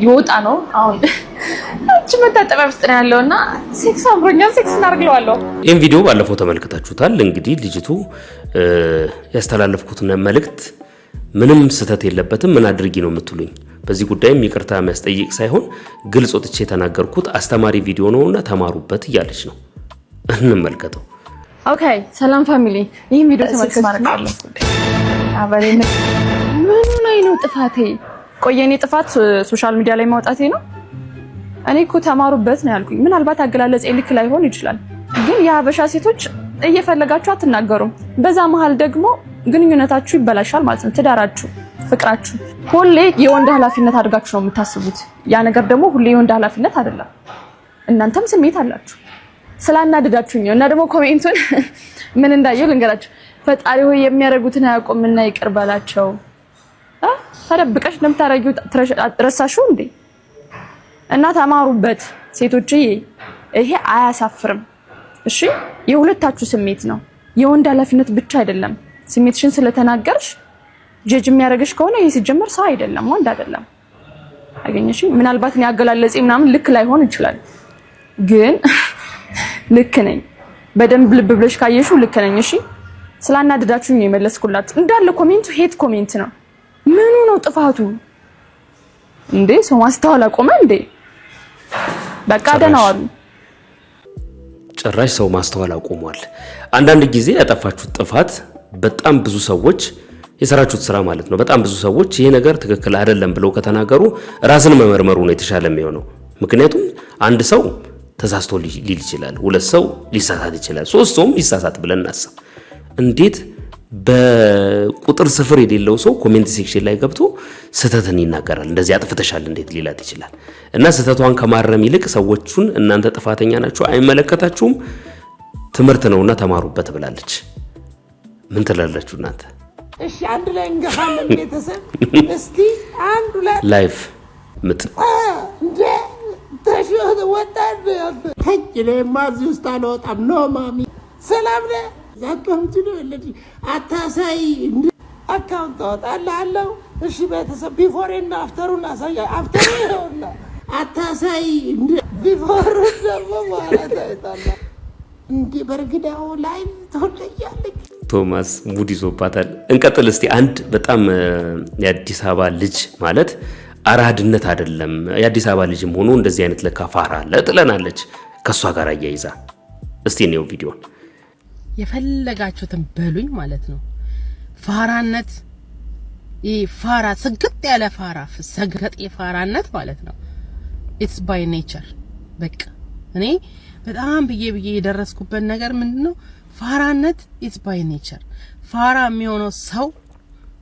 ሊወጣ ነው አሁን እቺ መታጠቢያ ውስጥ ነው ያለውና ሴክስ አምሮኛል ሴክስ እናርግለዋለሁ። ይሄን ቪዲዮ ባለፈው ተመልክታችሁታል። እንግዲህ ልጅቱ ያስተላለፍኩት መልእክት ምንም ስህተት የለበትም ምን አድርጊ ነው የምትሉኝ? በዚህ ጉዳይም ይቅርታ የሚያስጠይቅ ሳይሆን ግልጽ ወጥቼ የተናገርኩት አስተማሪ ቪዲዮ ነውና ተማሩበት እያለች ነው። እንመልከተው። ኦኬ ሰላም ፋሚሊ፣ ይሄን ቪዲዮ ተመልክታችኋል። አበለነ ምን ነው ጥፋቴ? ቆየኔ ጥፋት ሶሻል ሚዲያ ላይ ማውጣቴ ነው? እኔ እኮ ተማሩበት ነው ያልኩኝ። ምናልባት አገላለጽ ልክ ላይሆን ይችላል፣ ግን የሀበሻ ሴቶች እየፈለጋችሁ አትናገሩም። በዛ መሃል ደግሞ ግንኙነታችሁ ይበላሻል ማለት ነው። ትዳራችሁ፣ ፍቅራችሁ ሁሌ የወንድ ኃላፊነት አድርጋችሁ ነው የምታስቡት። ያ ነገር ደግሞ ሁሌ የወንድ ኃላፊነት አይደለም። እናንተም ስሜት አላችሁ። ስላናደዳችሁኝ እና ደግሞ ኮሜንቱን ምን እንዳየው ልንገራችሁ። ፈጣሪ ሆይ የሚያደርጉትን አያውቁምና ይቅር በላቸው። ተደብቀሽ ለምታረጊው ረሳሽው እንዴ? እና ተማሩበት ሴቶችዬ፣ ይሄ አያሳፍርም። እሺ የሁለታችሁ ስሜት ነው፣ የወንድ ኃላፊነት ብቻ አይደለም። ስሜትሽን ስለተናገርሽ ጀጅ የሚያደርግሽ ከሆነ ይሄ ሲጀመር ሰው አይደለም፣ ወንድ አይደለም። አገኘሽ? ምናልባት እኔ አገላለጼ ምናምን ልክ ላይሆን ይችላል፣ ግን ልክ ነኝ። በደንብ ልብ ብለሽ ካየሽው ልክ ነኝ። እሺ ስላናደዳችሁኝ ነው የመለስኩላችሁ። እንዳለ ኮሜንቱ ሄት ኮሜንት ነው። ምኑ ነው ጥፋቱ እንዴ? ሰው ማስተዋል አቆመ እንዴ? በቃ ደህና ዋሉ። ጭራሽ ሰው ማስተዋል አቆሟል። አንዳንድ ጊዜ ያጠፋችሁት ጥፋት በጣም ብዙ ሰዎች የሰራችሁት ስራ ማለት ነው። በጣም ብዙ ሰዎች ይሄ ነገር ትክክል አይደለም ብለው ከተናገሩ ራስን መመርመሩ ነው የተሻለ የሚሆነው። ምክንያቱም አንድ ሰው ተሳስቶ ሊል ይችላል፣ ሁለት ሰው ሊሳሳት ይችላል፣ ሶስት ሰውም ሊሳሳት ብለን እናስብ። እንዴት በቁጥር ስፍር የሌለው ሰው ኮሜንት ሴክሽን ላይ ገብቶ ስህተትን ይናገራል? እንደዚህ አጥፍተሻል እንዴት ሊላት ይችላል? እና ስህተቷን ከማረም ይልቅ ሰዎቹን እናንተ ጥፋተኛ ናችሁ አይመለከታችሁም ትምህርት ነውና ተማሩበት ብላለች። ምን ትላላችሁ እናንተ? እሺ አንድ ላይ እንገፋለን ቤተሰብ። እስቲ አንዱ ላይ ላይፍ ምጥ እንደ ተሽወ ወጣት ተጅለ ማርዚ ውስጥ አልወጣም ነው ማሚ ሰላም ነህ? አካውንት ነው ለዲ አታሳይ አካውንት አወጣልሃለሁ። እሺ ቤተሰብ ቢፎር እና አፍተሩን አሳያ። አፍተሩ ይኸውና አታሳይ ቢፎር ደግሞ ማለት አይታላ እንዴ በርግዳው ላይ ተወለያለች። ቶማስ ሙድ ይዞባታል። እንቀጥል እስቲ። አንድ በጣም የአዲስ አበባ ልጅ ማለት አራድነት አይደለም። የአዲስ አበባ ልጅም ሆኖ እንደዚህ አይነት ለካ ፋራ አለ ትለናለች ከሷ ጋር አያይዛ። እስቲ ነው ቪዲዮ የፈለጋችሁትን በሉኝ ማለት ነው። ፋራነት ፋራ ስግጥ ያለ ፋራ ሰገጥ የፋራነት ማለት ነው። ኢትስ ባይ ኔቸር። በቃ እኔ በጣም ብዬ የደረስኩበት ነገር ምንድነው? ፋራነት ኢትስ ባይ ኔቸር። ፋራ የሚሆነው ሰው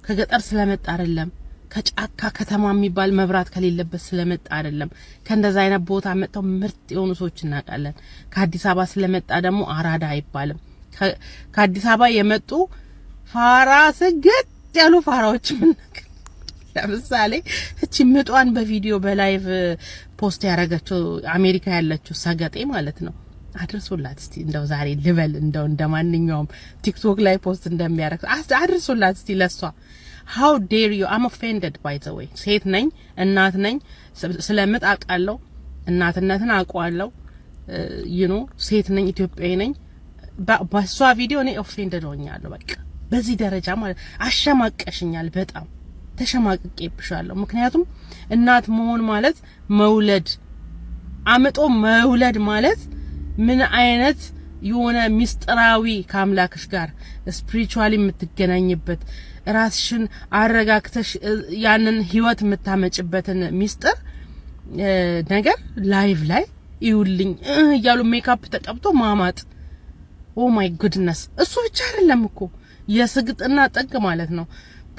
ከገጠር ስለመጣ አይደለም፣ ከጫካ ከተማ የሚባል መብራት ከሌለበት ስለመጣ አይደለም። ከእንደዛ አይነት ቦታ መጣው ምርጥ የሆኑ ሰዎች እናውቃለን። ከአዲስ አበባ ስለመጣ ደግሞ አራዳ አይባልም። ከአዲስ አበባ የመጡ ፋራ ስግጥ ያሉ ፋራዎች ምን ለምሳሌ እቺ ምጧን በቪዲዮ በላይቭ ፖስት ያረጋቸው አሜሪካ ያለችው ሰገጤ ማለት ነው። አድርሶላት እስቲ እንደው ዛሬ ልበል እንደው እንደማንኛውም ቲክቶክ ላይ ፖስት እንደሚያረግ አድርሶላት እስቲ ለሷ። how dare you? I'm offended by the way። ሴት ነኝ፣ እናት ነኝ፣ ስለምጥ አውቃለሁ፣ እናትነትን አውቃለሁ። ሴት ነኝ፣ ኢትዮጵያዊ ነኝ። በሷ ቪዲዮ እኔ ኦፌንደድ ሆኛለሁ። በቃ በዚህ ደረጃ ማለት አሸማቀሽኛል። በጣም ተሸማቅቄብሻለሁ። ምክንያቱም እናት መሆን ማለት መውለድ፣ አምጦ መውለድ ማለት ምን አይነት የሆነ ሚስጥራዊ ከአምላክሽ ጋር ስፒሪቹዋሊ የምትገናኝበት ራስሽን አረጋግተሽ ያንን ህይወት የምታመጭበትን ሚስጥር ነገር ላይቭ ላይ ይውልኝ እያሉ ሜካፕ ተቀብቶ ማማጥ። ኦ ማይ ጉድነስ። እሱ ብቻ አይደለም እኮ የስግጥና ጥግ ማለት ነው።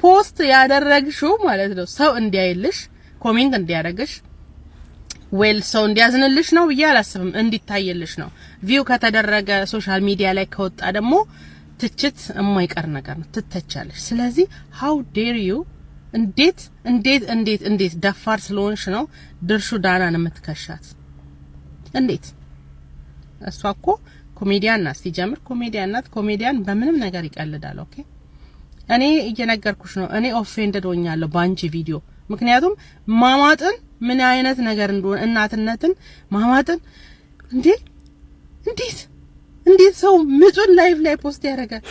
ፖስት ያደረግሽው ማለት ነው ሰው እንዲያይልሽ፣ ኮሜንት እንዲያደርግሽ፣ ዌል ሰው እንዲያዝንልሽ ነው ብዬ አላስብም። እንዲታይልሽ ነው። ቪው ከተደረገ ሶሻል ሚዲያ ላይ ከወጣ ደግሞ ትችት የማይቀር ነገር ነው። ትተቻለሽ። ስለዚህ how dare you እንዴት ደፋር ስለሆንሽ ነው ድርሹ ዳናን የምትከሻት? እንዴት? እሷ እኮ ኮሜዲያን ናት። ሲጀምር ኮሜዲያን ናት። ኮሜዲያን በምንም ነገር ይቀልዳል። ኦኬ እኔ እየነገርኩሽ ነው። እኔ ኦፌንድድ ሆኛለሁ ባንቺ ቪዲዮ። ምክንያቱም ማማጥን ምን አይነት ነገር እንደሆነ እናትነትን ማማጥን እንዴት ሰው ምጹን ላይቭ ላይ ፖስት ያደርጋል?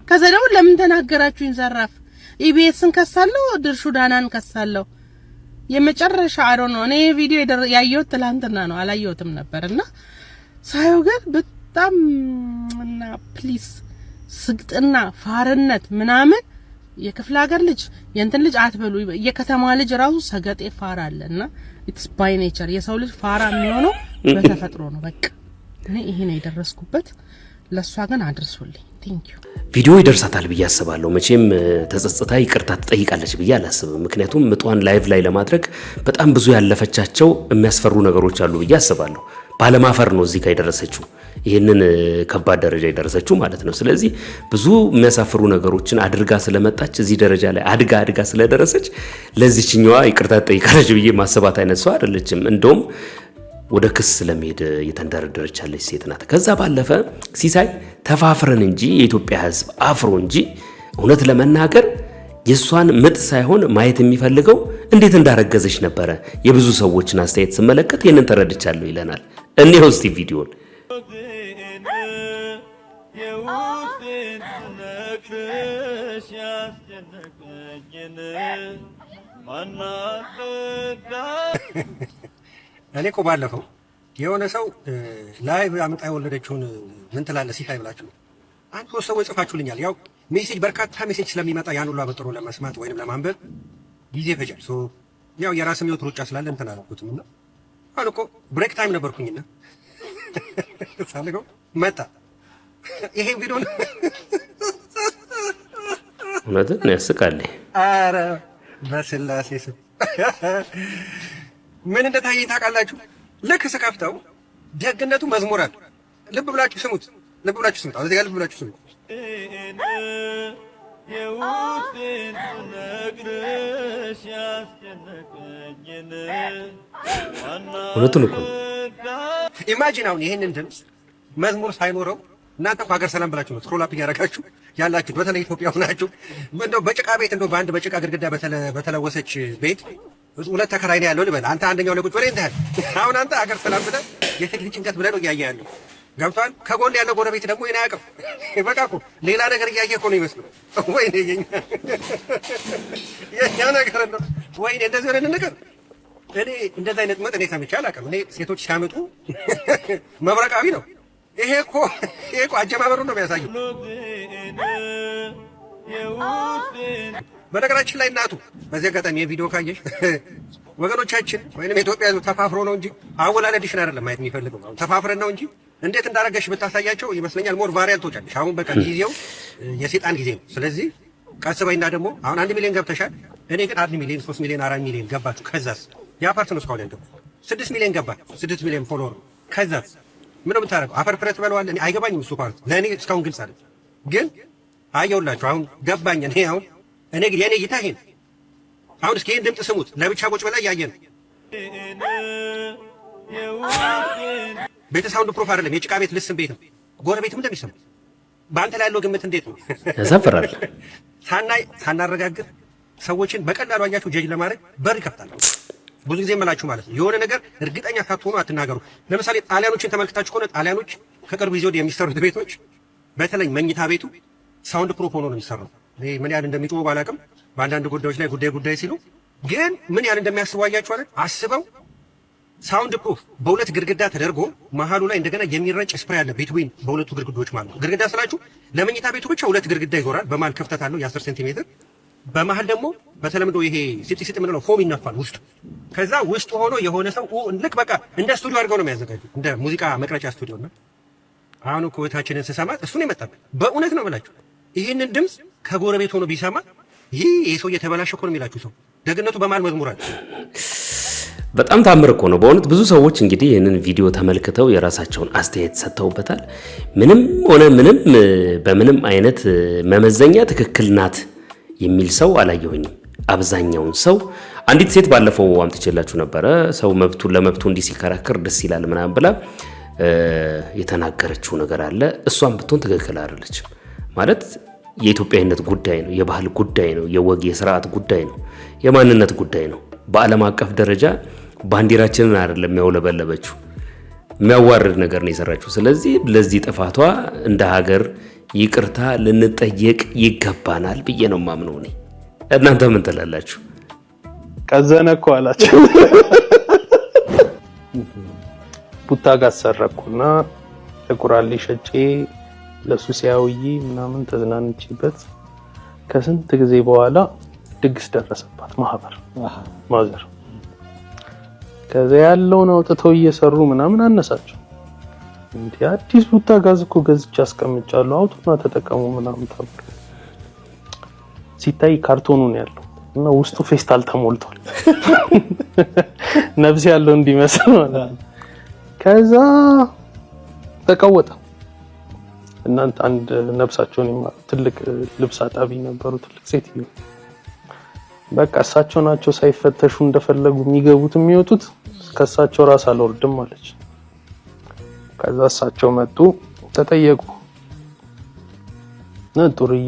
ከዛ ደግሞ ለምን ተናገራችሁኝ ዘራፍ? ኢቢኤስን ከሳለሁ፣ ድርሹ ዳናን ከሳለሁ። የመጨረሻ አሮ ነው። እኔ ቪዲዮ ያየሁት ትላንትና ነው፣ አላየሁትም ነበርና ሳየው ግን በጣም እና ፕሊስ ስግጥና ፋርነት ምናምን የክፍለ ሀገር ልጅ የእንትን ልጅ አትበሉ። የከተማ ልጅ ራሱ ሰገጤ ፋራ አለና ኢትስ ባይ ኔቸር። የሰው ልጅ ፋራ የሚሆነው በተፈጥሮ ነው። በቃ እኔ ይሄ ነው የደረስኩበት። ለሷ ግን አድርሱልኝ። ቴንክ ዩ። ቪዲዮ ይደርሳታል ብዬ አስባለሁ። መቼም ተጸጽታ ይቅርታ ትጠይቃለች ብዬ አላስብም። ምክንያቱም ምጧን ላይቭ ላይ ለማድረግ በጣም ብዙ ያለፈቻቸው የሚያስፈሩ ነገሮች አሉ ብዬ አስባለሁ። ባለማፈር ነው እዚህ ጋር የደረሰችው፣ ይህንን ከባድ ደረጃ የደረሰችው ማለት ነው። ስለዚህ ብዙ የሚያሳፍሩ ነገሮችን አድርጋ ስለመጣች እዚህ ደረጃ ላይ አድጋ ስለደረሰች ለዚህኛዋ ይቅርታ ትጠይቃለች ብዬ ማሰባት አይነት ሰው አይደለችም። እንደውም ወደ ክስ ለመሄድ እየተንደረደረች ያለች ሴት ናት። ከዛ ባለፈ ሲሳይ ተፋፍረን እንጂ የኢትዮጵያ ሕዝብ አፍሮ እንጂ እውነት ለመናገር የሷን ምጥ ሳይሆን ማየት የሚፈልገው እንዴት እንዳረገዘች ነበረ። የብዙ ሰዎችን አስተያየት ስመለከት ይሄንን ተረድቻለሁ ይለናል። እኔው እስቲ ቪዲዮን እኔ እኮ ባለፈው የሆነ ሰው ላይቭ አምጣ የወለደችውን ምን ትላለህ ሲታይ ብላችሁ አንድ ሶስት ሰዎች ጽፋችሁልኛል። ያው ሜሴጅ በርካታ ሜሴጅ ስለሚመጣ ያን ሁሉ አበጥሮ ለመስማት ወይንም ለማንበብ ጊዜ ፈጃል። ያው የራስም ህይወት ሩጫ ስላለ እንትን አላልኩትም እና አሁን እኮ ብሬክ ታይም ነበርኩኝና ሳልገው መጣ ይሄ ቪዲዮ ነው። እውነትን ያስቃል። አረ በስላሴ ስም ምን እንደታየኝ ታውቃላችሁ? ልክ ስከፍተው ደግነቱ መዝሙር አለ። ልብ ብላችሁ ስሙት። አሁን እዚህ ጋር ልብ ብላችሁ ስሙት። እውነቱን እኮ ኢማጂን አሁን ይሄንን ድምፅ መዝሙር ሳይኖረው እናንተ እኮ ሀገር ሰላም ብላችሁ ነው ስክሮል አፕ እያደረጋችሁ ያላችሁት። በተለይ ኢትዮጵያ ሆናችሁ እንደው በጭቃ ቤት እንደው በአንድ በጭቃ ግድግዳ በተለወሰች ቤት ሁለት ተከራይ ነው ያለው ልበል። አንተ አንደኛው ላይ ቁጭ ብለህ እንታል። አሁን አንተ ሀገር ሰላም ብለህ የቴክኒክ ጭንቀት ብለህ ነው እያየህ ያለው። ገብቷል? ከጎን ያለው ጎረቤት ደግሞ ይሄን አያውቅም። በቃ እኮ ሌላ ነገር እያየህ እኮ ነው ይመስለው። ወይኔ የኛ ነገር ነው። ወይኔ እንደዚህ ወደ ነገር እኔ እንደዛ አይነት መጥ እኔ ሰምቼ አላውቅም። እኔ ሴቶች ሲያመጡ መብረቃዊ ነው። ይሄ እኮ አጀማመሩ ነው የሚያሳየው። በነገራችን ላይ እናቱ በዚህ አጋጣሚ የቪዲዮ ካየሽ ወገኖቻችን ወይንም የኢትዮጵያ ሕዝብ ተፋፍሮ ነው እንጂ አወላለድሽን አይደለም ማየት የሚፈልገው። አሁን ተፋፍረን ነው እንጂ እንዴት እንዳረገሽ ብታሳያቸው ይመስለኛል ሞር ቫሪያል ትወጫለሽ። አሁን በቃ ጊዜው የሴጣን ጊዜ ነው። ስለዚህ ቀስ በይና ደግሞ አሁን 1 ሚሊዮን ገብተሻል። እኔ ግን 1 ሚሊዮን 3 ሚሊዮን 4 ሚሊዮን ገባችሁ። ከዛስ ያ ፓርት ነው እስካሁን ያለው 6 ሚሊዮን ገባ። 6 ሚሊዮን ፎሎወር ከዛስ ምን ነው የምታረገው? አፈር ፍረት በለዋል። እኔ አይገባኝም እሱ ፓርት ለእኔ እስካሁን ግልጽ አይደል። ግን አየውላችሁ አሁን ገባኝ። እኔ ግን የኔ እይታ ይሄን አሁን እስኪ ይሄን ድምፅ ስሙት። ለብቻ ቁጭ ብላ እያየን ቤተ ሳውንድ ፕሮፍ አይደለም፣ የጭቃ ቤት ልስም ቤት ነው። ጎረቤትም እንደሚሰማ በአንተ ላይ ያለው ግምት እንዴት ነው? ያሳፍራል። ሳናረጋግጥ ሰዎችን በቀላሉ አያችሁ ጀጅ ለማድረግ በር ይከፍታል። ብዙ ጊዜ የምላችሁ ማለት ነው የሆነ ነገር እርግጠኛ ሳትሆኑ አትናገሩ። ለምሳሌ ጣሊያኖችን ተመልክታችሁ ከሆነ ጣሊያኖች ከቅርብ ጊዜ ወዲህ የሚሰሩት ቤቶች በተለይ መኝታ ቤቱ ሳውንድ ፕሩፍ ሆኖ ነው የሚሰራው። ምን ያህል እንደሚጮሁ ባላውቅም በአንዳንድ ጉዳዮች ላይ ጉዳይ ሲሉ ግን ምን ያህል እንደሚያስቡ አያችሁ አይደል? አስበው ሳውንድ ፕሩፍ በሁለት ግድግዳ ተደርጎ መሀሉ ላይ እንደገና የሚረጭ ስፕሬይ አለ ቢትዊን በሁለቱ ግድግዳዎች ማለት ነው። ግድግዳ ስላችሁ ለመኝታ ቤቱ ብቻ ሁለት ግድግዳ ይጎራል። በመሀል ክፍተት አለው የ10 ሴንቲሜትር በመሀል ደግሞ በተለምዶ ይሄ ሲጥ ምንለው ፎም ይነፋል ውስጥ። ከዛ ውስጥ ሆኖ የሆነ ሰው ልክ በቃ እንደ ስቱዲዮ አድርገው ነው የሚያዘጋጁት፣ እንደ ሙዚቃ መቅረጫ ስቱዲዮ ነው። አሁን እኮ እህታችንን ስሰማት እሱ ነው የመጣብኝ። በእውነት ነው ብላችሁ ይህንን ድምፅ ከጎረቤት ሆኖ ቢሰማ ይህ ሰው እየተበላሸ እኮ ነው የሚላችሁ ሰው ደግነቱ በመሀል መዝሙር አለ። በጣም ታምር እኮ ነው በእውነት። ብዙ ሰዎች እንግዲህ ይህንን ቪዲዮ ተመልክተው የራሳቸውን አስተያየት ሰጥተውበታል። ምንም ሆነ ምንም በምንም አይነት መመዘኛ ትክክል ናት የሚል ሰው አላየሁኝም። አብዛኛውን ሰው አንዲት ሴት ባለፈው አምጥቼላችሁ ነበረ። ሰው ለመብቱ እንዲህ ሲከራከር ደስ ይላል ምናምን ብላ የተናገረችው ነገር አለ። እሷም ብትሆን ትክክል አይደለችም። ማለት የኢትዮጵያዊነት ጉዳይ ነው፣ የባህል ጉዳይ ነው፣ የወግ የስርዓት ጉዳይ ነው፣ የማንነት ጉዳይ ነው። በዓለም አቀፍ ደረጃ ባንዲራችንን አይደለም የሚያውለበለበችው፣ የሚያዋርድ ነገር ነው የሰራችው። ስለዚህ ለዚህ ጥፋቷ እንደ ሀገር ይቅርታ ልንጠየቅ ይገባናል ብዬ ነው ማምነው። እኔ እናንተ ምን ትላላችሁ? ቀዘነ እኮ አላችሁ። ቡታ ጋር ሰረኩና ለቁራሌ ሸጬ ለሱሲያዊ ምናምን ተዝናንችበት ከስንት ጊዜ በኋላ ድግስ ደረሰባት ማዘር። ከዛ ያለውን አውጥተው እየሰሩ ምናምን አነሳቸው። እንዴ አዲስ ቡታ ጋዝ እኮ ገዝቼ አስቀምጫለሁ አውጡና ተጠቀሙ ምናምን ተብሎ ሲታይ ካርቶኑ ነው ያለው እና ውስጡ ፌስታል ተሞልቷል። ነፍስ ያለው እንዲመስል ማለት ነው። ከዛ ተቀወጠ። እናንተ አንድ ነፍሳቸውን ትልቅ ልብስ አጣቢ ነበሩ፣ ትልቅ ሴትዮ። በቃ እሳቸው ናቸው ሳይፈተሹ እንደፈለጉ የሚገቡት የሚወጡት፣ ከእሳቸው ራስ አልወርድም አለች። ከዛ እሳቸው መጡ፣ ተጠየቁ። ነጥሩዬ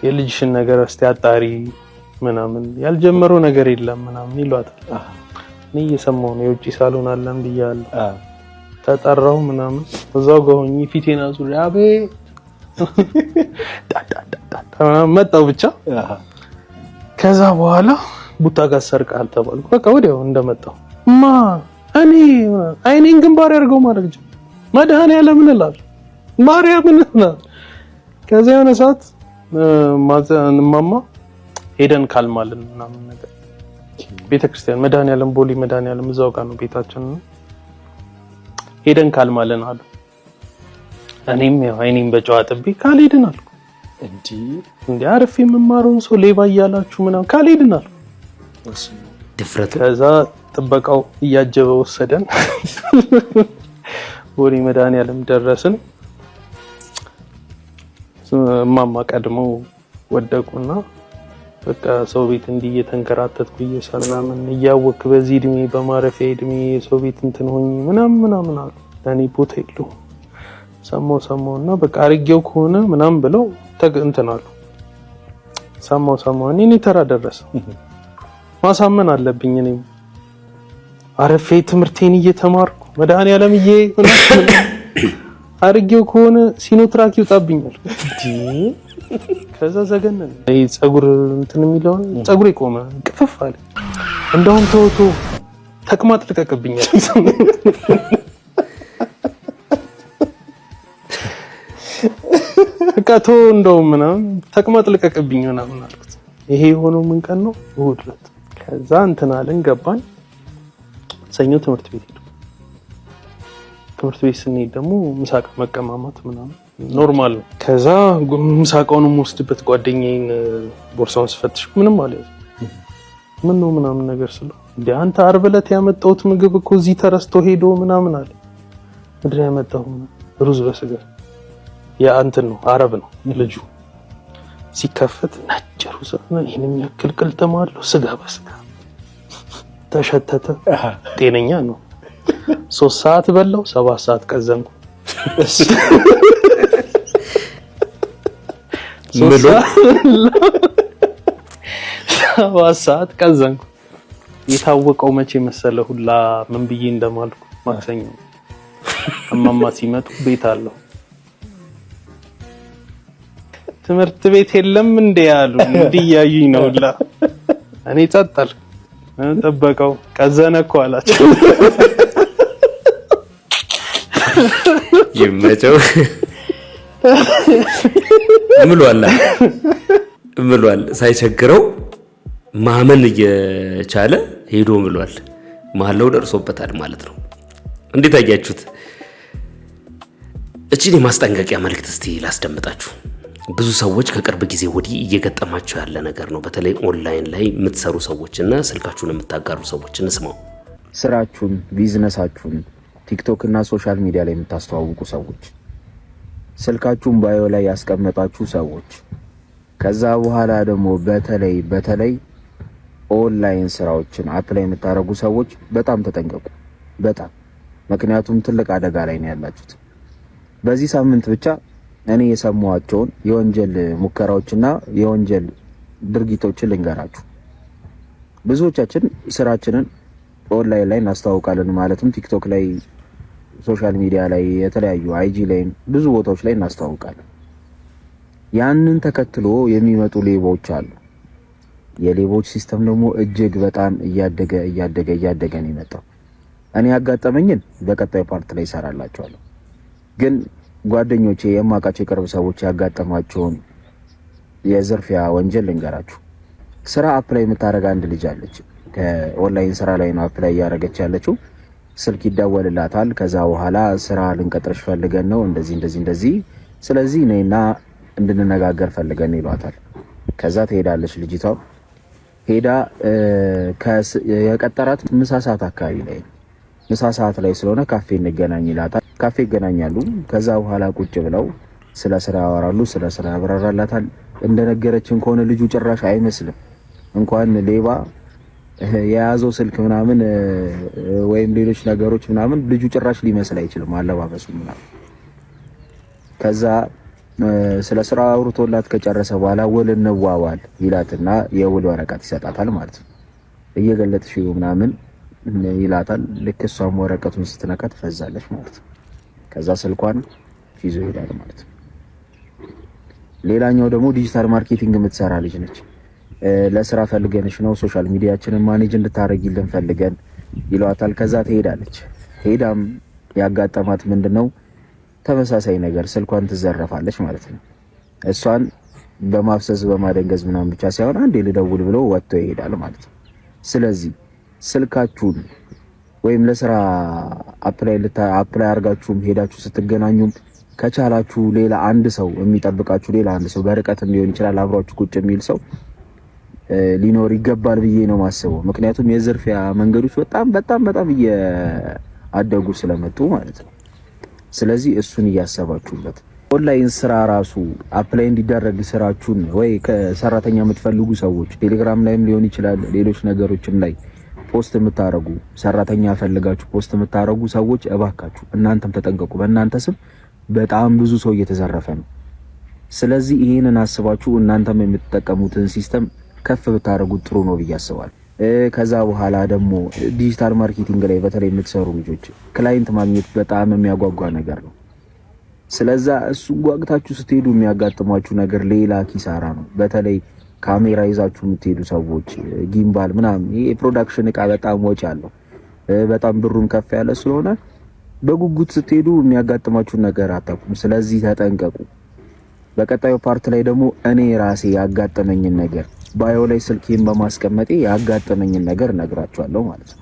የልጅሽን ነገር እስቲ አጣሪ ምናምን ያልጀመረው ነገር የለም ምናምን ይሏታል። እኔ እየሰማሁ ነው፣ የውጪ ሳሎን አለን ብያለሁ። ተጠራው ምናምን እዛው ጋውኝ ፊቴና ዙሪያ አቤ መጣው ብቻ። ከዛ በኋላ ቡታ ጋር ሰርቃል ተባልኩ። በቃ ወዲያው እንደመጣው እኔ አይኔን ግንባር ያርገው ማለት ጀመረ። መድኃኒዓለምን እላለሁ ማርያምን እላለሁ። ከዛ የሆነ ሰዓት ማማ ሄደን ካልማልን ምናምን ነገር ቤተክርስቲያን መድኃኒዓለም ቦሌ መድኃኒዓለም እዛው ጋር ነው ቤታችን ነው። ሄደን ካልማልን አሉ። እኔም ያው አይኔን በጨዋ ጥቤ ካልሄድን አልኩ። እንዴ አርፌ የምማረውን ሰው ሌባ እያላችሁ ምናምን ካልሄድን አልኩ። ድፍረቱ። ከዛ ጥበቃው እያጀበ ወሰደን። ቦሌ መድኃኒዓለም ደረስን። ማማ ቀድመው ወደቁና በቃ ሰው ቤት እንዲህ እየተንከራተትኩ እየሰራምን እያወክ በዚህ እድሜ በማረፊያ እድሜ ሰው ቤት እንትን ሆኜ ምናምን አሉ። ለኔ ቦታ የለው ሰማውና በቃ አርጌው ከሆነ ምናምን ብለው እንትን አሉ። ሰማው እኔ ተራ ደረሰ። ማሳመን አለብኝ። እኔ አረፌ ትምህርቴን እየተማርኩ መድኃኒዓለምዬ አርጌው ከሆነ ሲኖትራክ ይውጣብኛል። ከዛ ዘገነን ፀጉር እንትን የሚለው ፀጉር ይቆመ ቅፍፍ አለ። እንደውም ተውቶ ተቅማጥ ልቀቅብኛል። ከቶ እንደውም ምናምን ተቅማጥ ልቀቅብኝ ምናምን አልኩት። ይሄ የሆነው ምን ቀን ነው? እሑድ ዕለት። ከዛ እንትን አለን ገባን። ሰኞ ትምህርት ቤት ሄድኩ። ትምህርት ቤት ስንሄድ ደግሞ ምሳቃ መቀማማት ምናምን ኖርማል ነው። ከዛ ምሳቃውን የምወስድበት ጓደኛዬን ቦርሳውን ስፈትሽ ምንም ማለት ምን ነው ምናምን ነገር ስለው እንዴ አንተ ዓርብ ዕለት ያመጣሁት ምግብ እኮ እዚህ ተረስቶ ሄዶ ምናምን አለ። ምንድን ነው ያመጣው? ሩዝ በስጋ የአንተን ነው አረብ ነው ልጁ። ሲከፈት ነጭ ሩዝ ነው፣ ይሄን የሚያክል ቅልጥም አለው፣ ስጋ በስጋ ተሸተተ። ጤነኛ ነው። 3 ሰዓት በላው፣ 7 ሰዓት ቀዘንኩ። ምሎ 7 ሰዓት ቀዘንኩ። የታወቀው መቼ መሰለ ሁላ ምን ብዬ እንደማልኩ ማክሰኞ እማማ ሲመጡ ቤት አለው። ትምህርት ቤት የለም እንዴ ያሉ እንዲያዩኝ ነው ሁላ። እኔ ጸጥል ጠበቀው ቀዘነ እኮ አላቸው። ይመቸው ምሎ አላ ብሏል። ሳይቸግረው ማመን እየቻለ ሄዶ ብሏል። መሐላው ደርሶበታል ማለት ነው። እንዴት አያችሁት? እቺን የማስጠንቀቂያ መልእክት እስቲ ላስደምጣችሁ። ብዙ ሰዎች ከቅርብ ጊዜ ወዲህ እየገጠማቸው ያለ ነገር ነው። በተለይ ኦንላይን ላይ የምትሰሩ ሰዎችና ስልካችሁን የምታጋሩ ሰዎች እንስማው። ስራችሁን፣ ቢዝነሳችሁን ቲክቶክ እና ሶሻል ሚዲያ ላይ የምታስተዋውቁ ሰዎች፣ ስልካችሁን ባዮ ላይ ያስቀመጣችሁ ሰዎች፣ ከዛ በኋላ ደግሞ በተለይ ኦንላይን ስራዎችን አፕላይ የምታደርጉ ሰዎች በጣም ተጠንቀቁ። በጣም ምክንያቱም ትልቅ አደጋ ላይ ነው ያላችሁት። በዚህ ሳምንት ብቻ እኔ የሰማኋቸውን የወንጀል ሙከራዎችና የወንጀል ድርጊቶችን ልንገራችሁ። ብዙዎቻችን ስራችንን ኦንላይን ላይ እናስተዋውቃለን። ማለትም ቲክቶክ ላይ፣ ሶሻል ሚዲያ ላይ፣ የተለያዩ አይጂ ላይ ብዙ ቦታዎች ላይ እናስተዋውቃለን። ያንን ተከትሎ የሚመጡ ሌቦች አሉ። የሌቦች ሲስተም ደግሞ እጅግ በጣም እያደገ ነው የመጣው። እኔ ያጋጠመኝን በቀጣዩ ፓርት ላይ እሰራላችኋለሁ። ግን ጓደኞቼ የማውቃቸው የቅርብ ሰዎች ያጋጠማቸውን የዝርፊያ ወንጀል ልንገራችሁ። ስራ አፕላይ የምታደርግ አንድ ልጅ አለች። ከኦንላይን ስራ ላይ ነው አፕላይ እያደረገች ያለችው። ስልክ ይደወልላታል። ከዛ በኋላ ስራ ልንቀጥርሽ ፈልገን ነው እንደዚህ፣ ስለዚህ ነይና እንድንነጋገር ፈልገን ይሏታል። ከዛ ትሄዳለች። ልጅቷ ሄዳ የቀጠራት ምሳ ሰዓት አካባቢ ላይ ነው። ምሳ ሰዓት ላይ ስለሆነ ካፌ እንገናኝ ይላታል። ካፌ ይገናኛሉ። ከዛ በኋላ ቁጭ ብለው ስለ ስራ ያወራሉ። ስለ ስራ ያብራራላታል። እንደነገረችን ከሆነ ልጁ ጭራሽ አይመስልም። እንኳን ሌባ የያዘው ስልክ ምናምን ወይም ሌሎች ነገሮች ምናምን ልጁ ጭራሽ ሊመስል አይችልም፣ አለባበሱ ምናምን። ከዛ ስለ ስራ አውርቶላት ከጨረሰ በኋላ ውል እንዋዋል ይላትና የውል ወረቀት ይሰጣታል ማለት ነው። እየገለጥሽ ምናምን ይላታል። ልክ እሷም ወረቀቱን ስትነካ ትፈዛለች ማለት ነው። ከዛ ስልኳን ይዞ ይሄዳል ማለት ነው። ሌላኛው ደግሞ ዲጂታል ማርኬቲንግ የምትሰራ ልጅ ነች። ለስራ ፈልገንሽ ነው ሶሻል ሚዲያችንን ማኔጅ እንድታረጊልን ፈልገን ይሏታል። ከዛ ትሄዳለች። ሄዳም ያጋጠማት ምንድነው? ተመሳሳይ ነገር ስልኳን ትዘረፋለች ማለት ነው። እሷን በማፍሰስ በማደንገዝ ምናምን ብቻ ሳይሆን አንዴ ልደውል ብሎ ወጥቶ ይሄዳል ማለት ነው። ስለዚህ ስልካችሁን ወይም ለስራ አፕላይ አድርጋችሁም ሄዳችሁ ስትገናኙም ከቻላችሁ ሌላ አንድ ሰው የሚጠብቃችሁ ሌላ አንድ ሰው በርቀትም ሊሆን ይችላል አብሯችሁ ቁጭ የሚል ሰው ሊኖር ይገባል ብዬ ነው ማስበው። ምክንያቱም የዝርፊያ መንገዶች በጣም እያደጉ ስለመጡ ማለት ነው። ስለዚህ እሱን እያሰባችሁበት ኦንላይን ስራ ራሱ አፕላይ እንዲደረግ ስራችሁን ወይ ከሰራተኛ የምትፈልጉ ሰዎች ቴሌግራም ላይም ሊሆን ይችላል ሌሎች ነገሮችም ላይ ፖስት የምታረጉ ሰራተኛ ፈልጋችሁ ፖስት የምታረጉ ሰዎች እባካችሁ እናንተም ተጠንቀቁ። በእናንተ ስም በጣም ብዙ ሰው እየተዘረፈ ነው። ስለዚህ ይሄንን አስባችሁ እናንተም የምትጠቀሙትን ሲስተም ከፍ ብታረጉት ጥሩ ነው ብዬ አስባለሁ። ከዛ በኋላ ደግሞ ዲጂታል ማርኬቲንግ ላይ በተለይ የምትሰሩ ልጆች ክላይንት ማግኘት በጣም የሚያጓጓ ነገር ነው። ስለዛ እሱ ጓግታችሁ ስትሄዱ የሚያጋጥሟችሁ ነገር ሌላ ኪሳራ ነው። በተለይ ካሜራ ይዛችሁ የምትሄዱ ሰዎች ጊምባል ምናምን ይሄ የፕሮዳክሽን እቃ በጣም ወጪ አለው። በጣም ብሩም ከፍ ያለ ስለሆነ በጉጉት ስትሄዱ የሚያጋጥማችሁ ነገር አታውቁም። ስለዚህ ተጠንቀቁ። በቀጣዩ ፓርት ላይ ደግሞ እኔ ራሴ ያጋጠመኝን ነገር ባዮ ላይ ስልኬን በማስቀመጤ ያጋጠመኝን ነገር እነግራችኋለሁ ማለት ነው።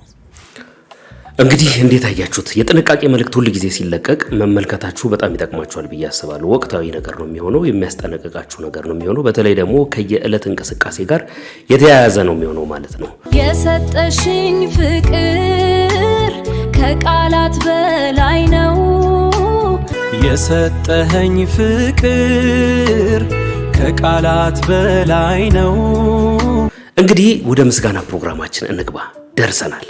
እንግዲህ እንዴት አያችሁት? የጥንቃቄ መልእክት ሁሉ ጊዜ ሲለቀቅ መመልከታችሁ በጣም ይጠቅማችኋል ብዬ አስባለሁ። ወቅታዊ ነገር ነው የሚሆነው፣ የሚያስጠነቅቃችሁ ነገር ነው የሚሆነው። በተለይ ደግሞ ከየዕለት እንቅስቃሴ ጋር የተያያዘ ነው የሚሆነው ማለት ነው። የሰጠሽኝ ፍቅር ከቃላት በላይ ነው። የሰጠኸኝ ፍቅር ከቃላት በላይ ነው። እንግዲህ ወደ ምስጋና ፕሮግራማችን እንግባ። ደርሰናል።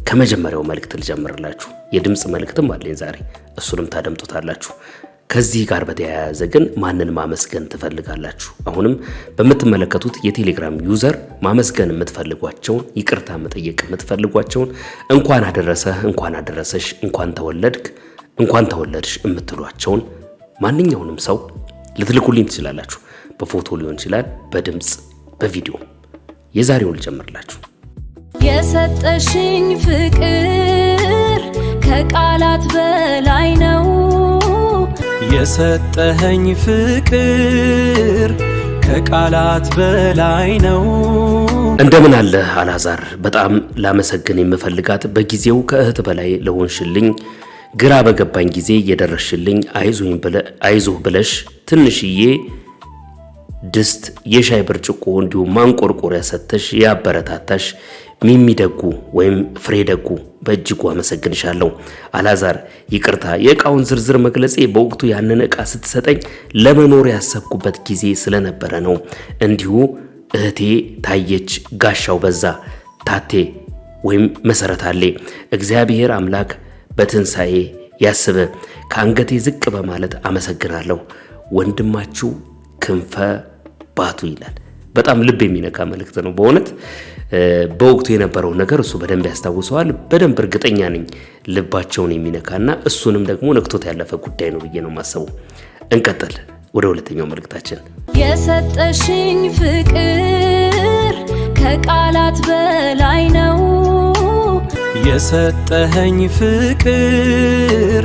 ከመጀመሪያው መልእክት ልጀምርላችሁ። የድምጽ መልእክትም አለኝ ዛሬ፣ እሱንም ታደምጡታላችሁ። ከዚህ ጋር በተያያዘ ግን ማንን ማመስገን ትፈልጋላችሁ? አሁንም በምትመለከቱት የቴሌግራም ዩዘር ማመስገን የምትፈልጓቸውን፣ ይቅርታ መጠየቅ የምትፈልጓቸውን፣ እንኳን አደረሰህ፣ እንኳን አደረሰሽ፣ እንኳን ተወለድክ፣ እንኳን ተወለድሽ የምትሏቸውን ማንኛውንም ሰው ልትልኩልኝ ትችላላችሁ። በፎቶ ሊሆን ይችላል፣ በድምጽ በቪዲዮ። የዛሬውን ልጀምርላችሁ። የሰጠሽኝ ፍቅር ከቃላት በላይ ነው። የሰጠኸኝ ፍቅር ከቃላት በላይ ነው። እንደምን አለ አላዛር? በጣም ላመሰግን የምፈልጋት በጊዜው ከእህት በላይ ለሆንሽልኝ፣ ግራ በገባኝ ጊዜ የደረሽልኝ፣ አይዞህ ብለሽ ትንሽዬ ድስት የሻይ ብርጭቆ እንዲሁም ማንቆርቆሪያ ሰተሽ ያበረታታሽ ሚሚ ደጉ ወይም ፍሬ ደጉ በእጅጉ አመሰግንሻለሁ። አላዛር ይቅርታ፣ የእቃውን ዝርዝር መግለጼ በወቅቱ ያንን እቃ ስትሰጠኝ ለመኖር ያሰብኩበት ጊዜ ስለነበረ ነው። እንዲሁ እህቴ ታየች ጋሻው በዛ ታቴ ወይም መሰረታሌ እግዚአብሔር አምላክ በትንሳኤ ያስበ ከአንገቴ ዝቅ በማለት አመሰግናለሁ። ወንድማችሁ ክንፈ ባቱ ይላል። በጣም ልብ የሚነካ መልእክት ነው በእውነት። በወቅቱ የነበረው ነገር እሱ በደንብ ያስታውሰዋል። በደንብ እርግጠኛ ነኝ ልባቸውን የሚነካና እሱንም ደግሞ ነክቶት ያለፈ ጉዳይ ነው ብዬ ነው ማሰቡ። እንቀጥል ወደ ሁለተኛው መልእክታችን። የሰጠሽኝ ፍቅር ከቃላት በላይ ነው። የሰጠኸኝ ፍቅር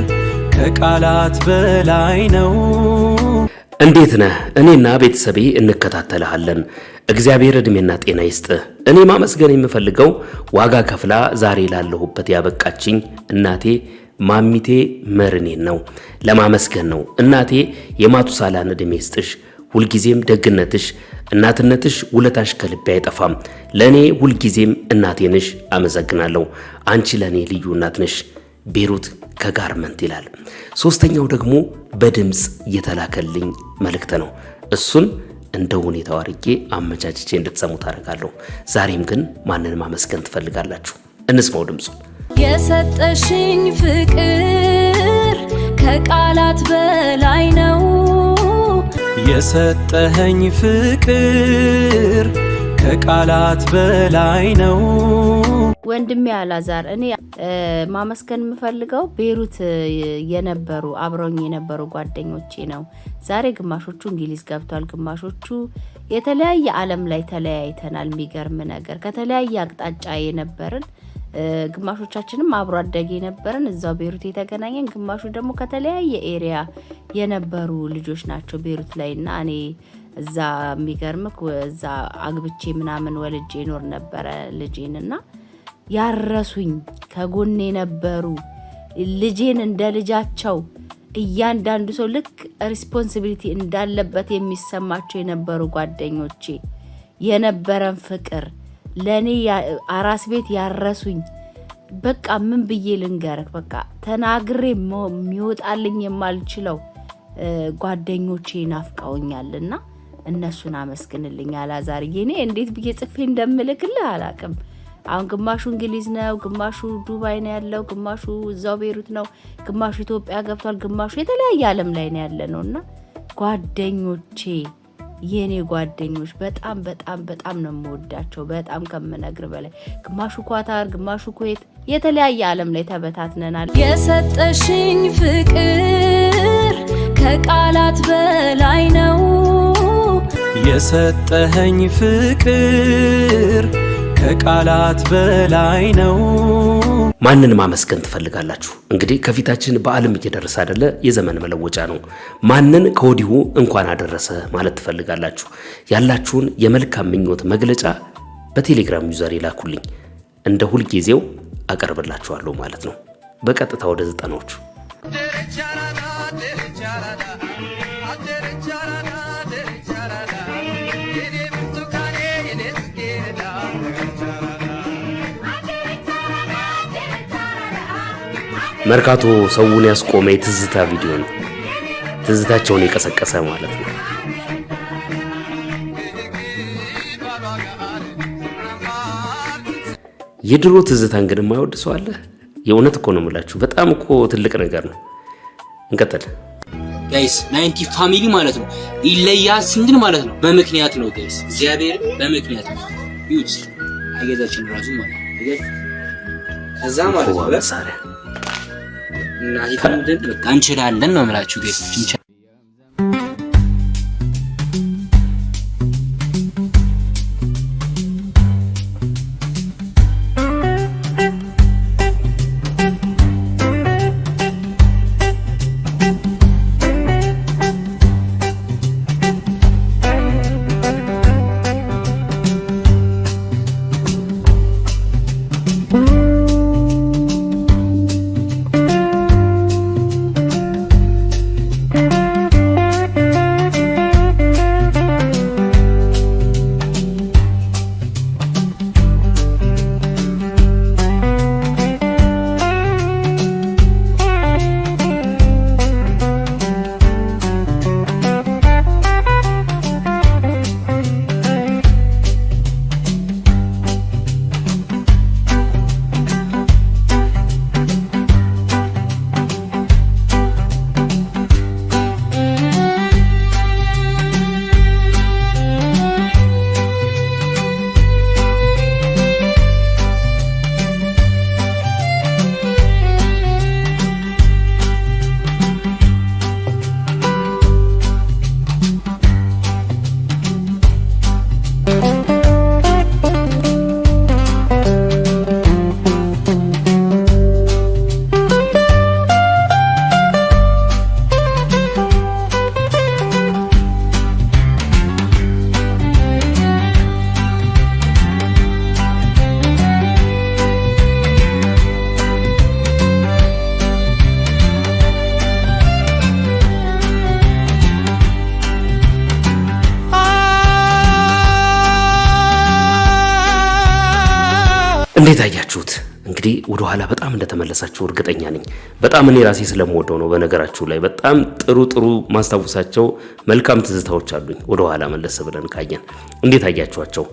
ከቃላት በላይ ነው። እንዴት ነህ? እኔና ቤተሰቤ እንከታተልሃለን። እግዚአብሔር እድሜና ጤና ይስጥህ። እኔ ማመስገን የምፈልገው ዋጋ ከፍላ ዛሬ ላለሁበት ያበቃችኝ እናቴ ማሚቴ መርኔን ነው። ለማመስገን ነው። እናቴ የማቱሳላን እድሜ ይስጥሽ። ሁልጊዜም ደግነትሽ፣ እናትነትሽ ውለታሽ ከልቤ አይጠፋም። ለእኔ ሁልጊዜም እናቴ ነሽ። አመሰግናለሁ። አንቺ ለእኔ ልዩ እናት ነሽ። ቤሩት ከጋርመንት ይላል። ሶስተኛው ደግሞ በድምጽ የተላከልኝ መልእክት ነው። እሱን እንደ ሁኔታው አርጌ አመቻችቼ እንድትሰሙ ታረጋለሁ። ዛሬም ግን ማንን ማመስገን ትፈልጋላችሁ? እንስማው ድምጹ። የሰጠሽኝ ፍቅር ከቃላት በላይ ነው። የሰጠኸኝ ፍቅር ከቃላት በላይ ነው። ወንድሜ አላዛር፣ እኔ ማመስገን የምፈልገው ቤሩት የነበሩ አብረውኝ የነበሩ ጓደኞቼ ነው። ዛሬ ግማሾቹ እንግሊዝ ገብቷል፣ ግማሾቹ የተለያየ ዓለም ላይ ተለያይተናል። የሚገርም ነገር ከተለያየ አቅጣጫ የነበርን ግማሾቻችንም አብሮ አደግ የነበርን እዛው ቤሩት የተገናኘን፣ ግማሹ ደግሞ ከተለያየ ኤሪያ የነበሩ ልጆች ናቸው ቤሩት ላይና እኔ እዛ የሚገርምክ እዛ አግብቼ ምናምን ወልጄ ኖር ነበረ ልጄንና ያረሱኝ ከጎኔ ነበሩ። ልጄን እንደ ልጃቸው እያንዳንዱ ሰው ልክ ሪስፖንሲቢሊቲ እንዳለበት የሚሰማቸው የነበሩ ጓደኞቼ የነበረን ፍቅር ለኔ አራስ ቤት ያረሱኝ። በቃ ምን ብዬ ልንገርክ? በቃ ተናግሬ የሚወጣልኝ የማልችለው ጓደኞቼ ናፍቀውኛልና እነሱን አመስግንልኝ አላዛርዬ። እኔ እንዴት ብዬ ጽፌ እንደምልክልህ አላቅም። አሁን ግማሹ እንግሊዝ ነው፣ ግማሹ ዱባይ ነው ያለው፣ ግማሹ እዛው ቤሩት ነው፣ ግማሹ ኢትዮጵያ ገብቷል፣ ግማሹ የተለያየ ዓለም ላይ ነው ያለነውና ጓደኞቼ የኔ ጓደኞች በጣም በጣም በጣም ነው የምወዳቸው፣ በጣም ከምነግር በላይ። ግማሹ ኳታር፣ ግማሹ ኩዌት፣ የተለያየ ዓለም ላይ ተበታትነናል። የሰጠሽኝ ፍቅር ከቃላት በላይ ነው። የሰጠኸኝ ፍቅር ከቃላት በላይ ነው። ማንን ማመስገን ትፈልጋላችሁ? እንግዲህ ከፊታችን በዓለም እየደረሰ አይደለ? የዘመን መለወጫ ነው። ማንን ከወዲሁ እንኳን አደረሰ ማለት ትፈልጋላችሁ? ያላችሁን የመልካም ምኞት መግለጫ በቴሌግራም ዩዘር ይላኩልኝ። እንደ ሁል ጊዜው አቀርብላችኋለሁ ማለት ነው። በቀጥታ ወደ 90ዎቹ መርካቶ ሰውን ያስቆመ የትዝታ ቪዲዮ ነው። ትዝታቸውን የቀሰቀሰ ማለት ነው። የድሮ ትዝታን ግን የማይወድ ሰው አለ? የእውነት እኮ ነው የምላችሁ። በጣም እኮ ትልቅ ነገር ነው። እንቀጥል ጋይስ። 90 ፋሚሊ ማለት ነው ይለያል ስንል ማለት ነው በምክንያት ነው ጋይስ። እግዚአብሔር በምክንያት ነው ዩት አይገዛችን ራሱ ማለት ነው። ከዛ ማለት ነው ለሳረ እና ይተምደን በቃ እንችላለን ነው የምላችሁ ጋይስ። እንዴት አያችሁት? እንግዲህ ወደ ኋላ በጣም እንደተመለሳችሁ እርግጠኛ ነኝ። በጣም እኔ ራሴ ስለምወደው ነው። በነገራችሁ ላይ በጣም ጥሩ ማስታወሳቸው መልካም ትዝታዎች አሉኝ። ወደ ኋላ መለስ ብለን ካየን እንዴት አያችኋቸው?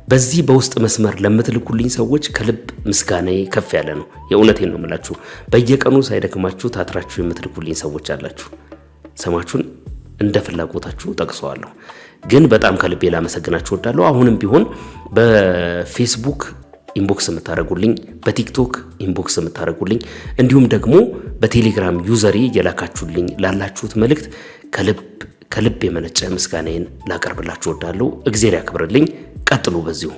በዚህ በውስጥ መስመር ለምትልኩልኝ ሰዎች ከልብ ምስጋናዬ ከፍ ያለ ነው። የእውነቴን ነው የምላችሁ። በየቀኑ ሳይደክማችሁ ታትራችሁ የምትልኩልኝ ሰዎች አላችሁ። ስማችሁን እንደ ፍላጎታችሁ ጠቅሰዋለሁ፣ ግን በጣም ከልቤ ላመሰግናችሁ እወዳለሁ። አሁንም ቢሆን በፌስቡክ ኢንቦክስ የምታረጉልኝ፣ በቲክቶክ ኢንቦክስ የምታረጉልኝ፣ እንዲሁም ደግሞ በቴሌግራም ዩዘሪ የላካችሁልኝ ላላችሁት መልእክት ከልብ የመነጨ ምስጋናዬን ላቀርብላችሁ እወዳለሁ። እግዚአብሔር ያክብርልኝ። ቀጥሉ በዚሁ።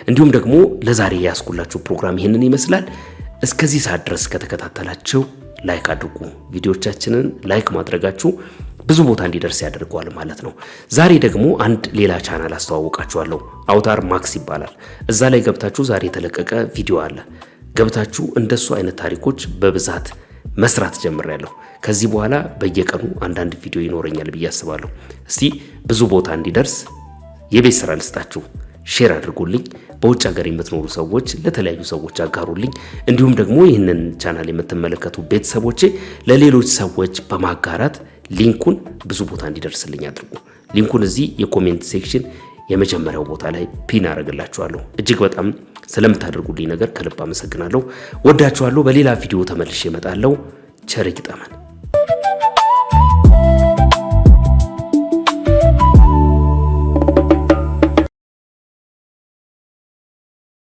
እንዲሁም ደግሞ ለዛሬ ያስኩላችሁ ፕሮግራም ይሄንን ይመስላል። እስከዚህ ሰዓት ድረስ ከተከታተላችሁ ላይክ አድርጉ። ቪዲዮቻችንን ላይክ ማድረጋችሁ ብዙ ቦታ እንዲደርስ ያደርገዋል ማለት ነው። ዛሬ ደግሞ አንድ ሌላ ቻናል አስተዋውቃችኋለሁ። አውታር ማክስ ይባላል። እዛ ላይ ገብታችሁ ዛሬ የተለቀቀ ቪዲዮ አለ። ገብታችሁ እንደሱ አይነት ታሪኮች በብዛት መስራት ጀምሬያለሁ። ከዚህ በኋላ በየቀኑ አንዳንድ ቪዲዮ ይኖረኛል ብዬ አስባለሁ። እስቲ ብዙ ቦታ እንዲደርስ የቤት ስራ ልስጣችሁ። ሼር አድርጉልኝ። በውጭ ሀገር የምትኖሩ ሰዎች ለተለያዩ ሰዎች አጋሩልኝ። እንዲሁም ደግሞ ይህንን ቻናል የምትመለከቱ ቤተሰቦቼ ለሌሎች ሰዎች በማጋራት ሊንኩን ብዙ ቦታ እንዲደርስልኝ አድርጉ። ሊንኩን እዚህ የኮሜንት ሴክሽን የመጀመሪያው ቦታ ላይ ፒን አደርግላችኋለሁ። እጅግ በጣም ስለምታደርጉልኝ ነገር ከልብ አመሰግናለሁ። ወዳችኋለሁ። በሌላ ቪዲዮ ተመልሼ እመጣለሁ። ቸር ይግጠመን።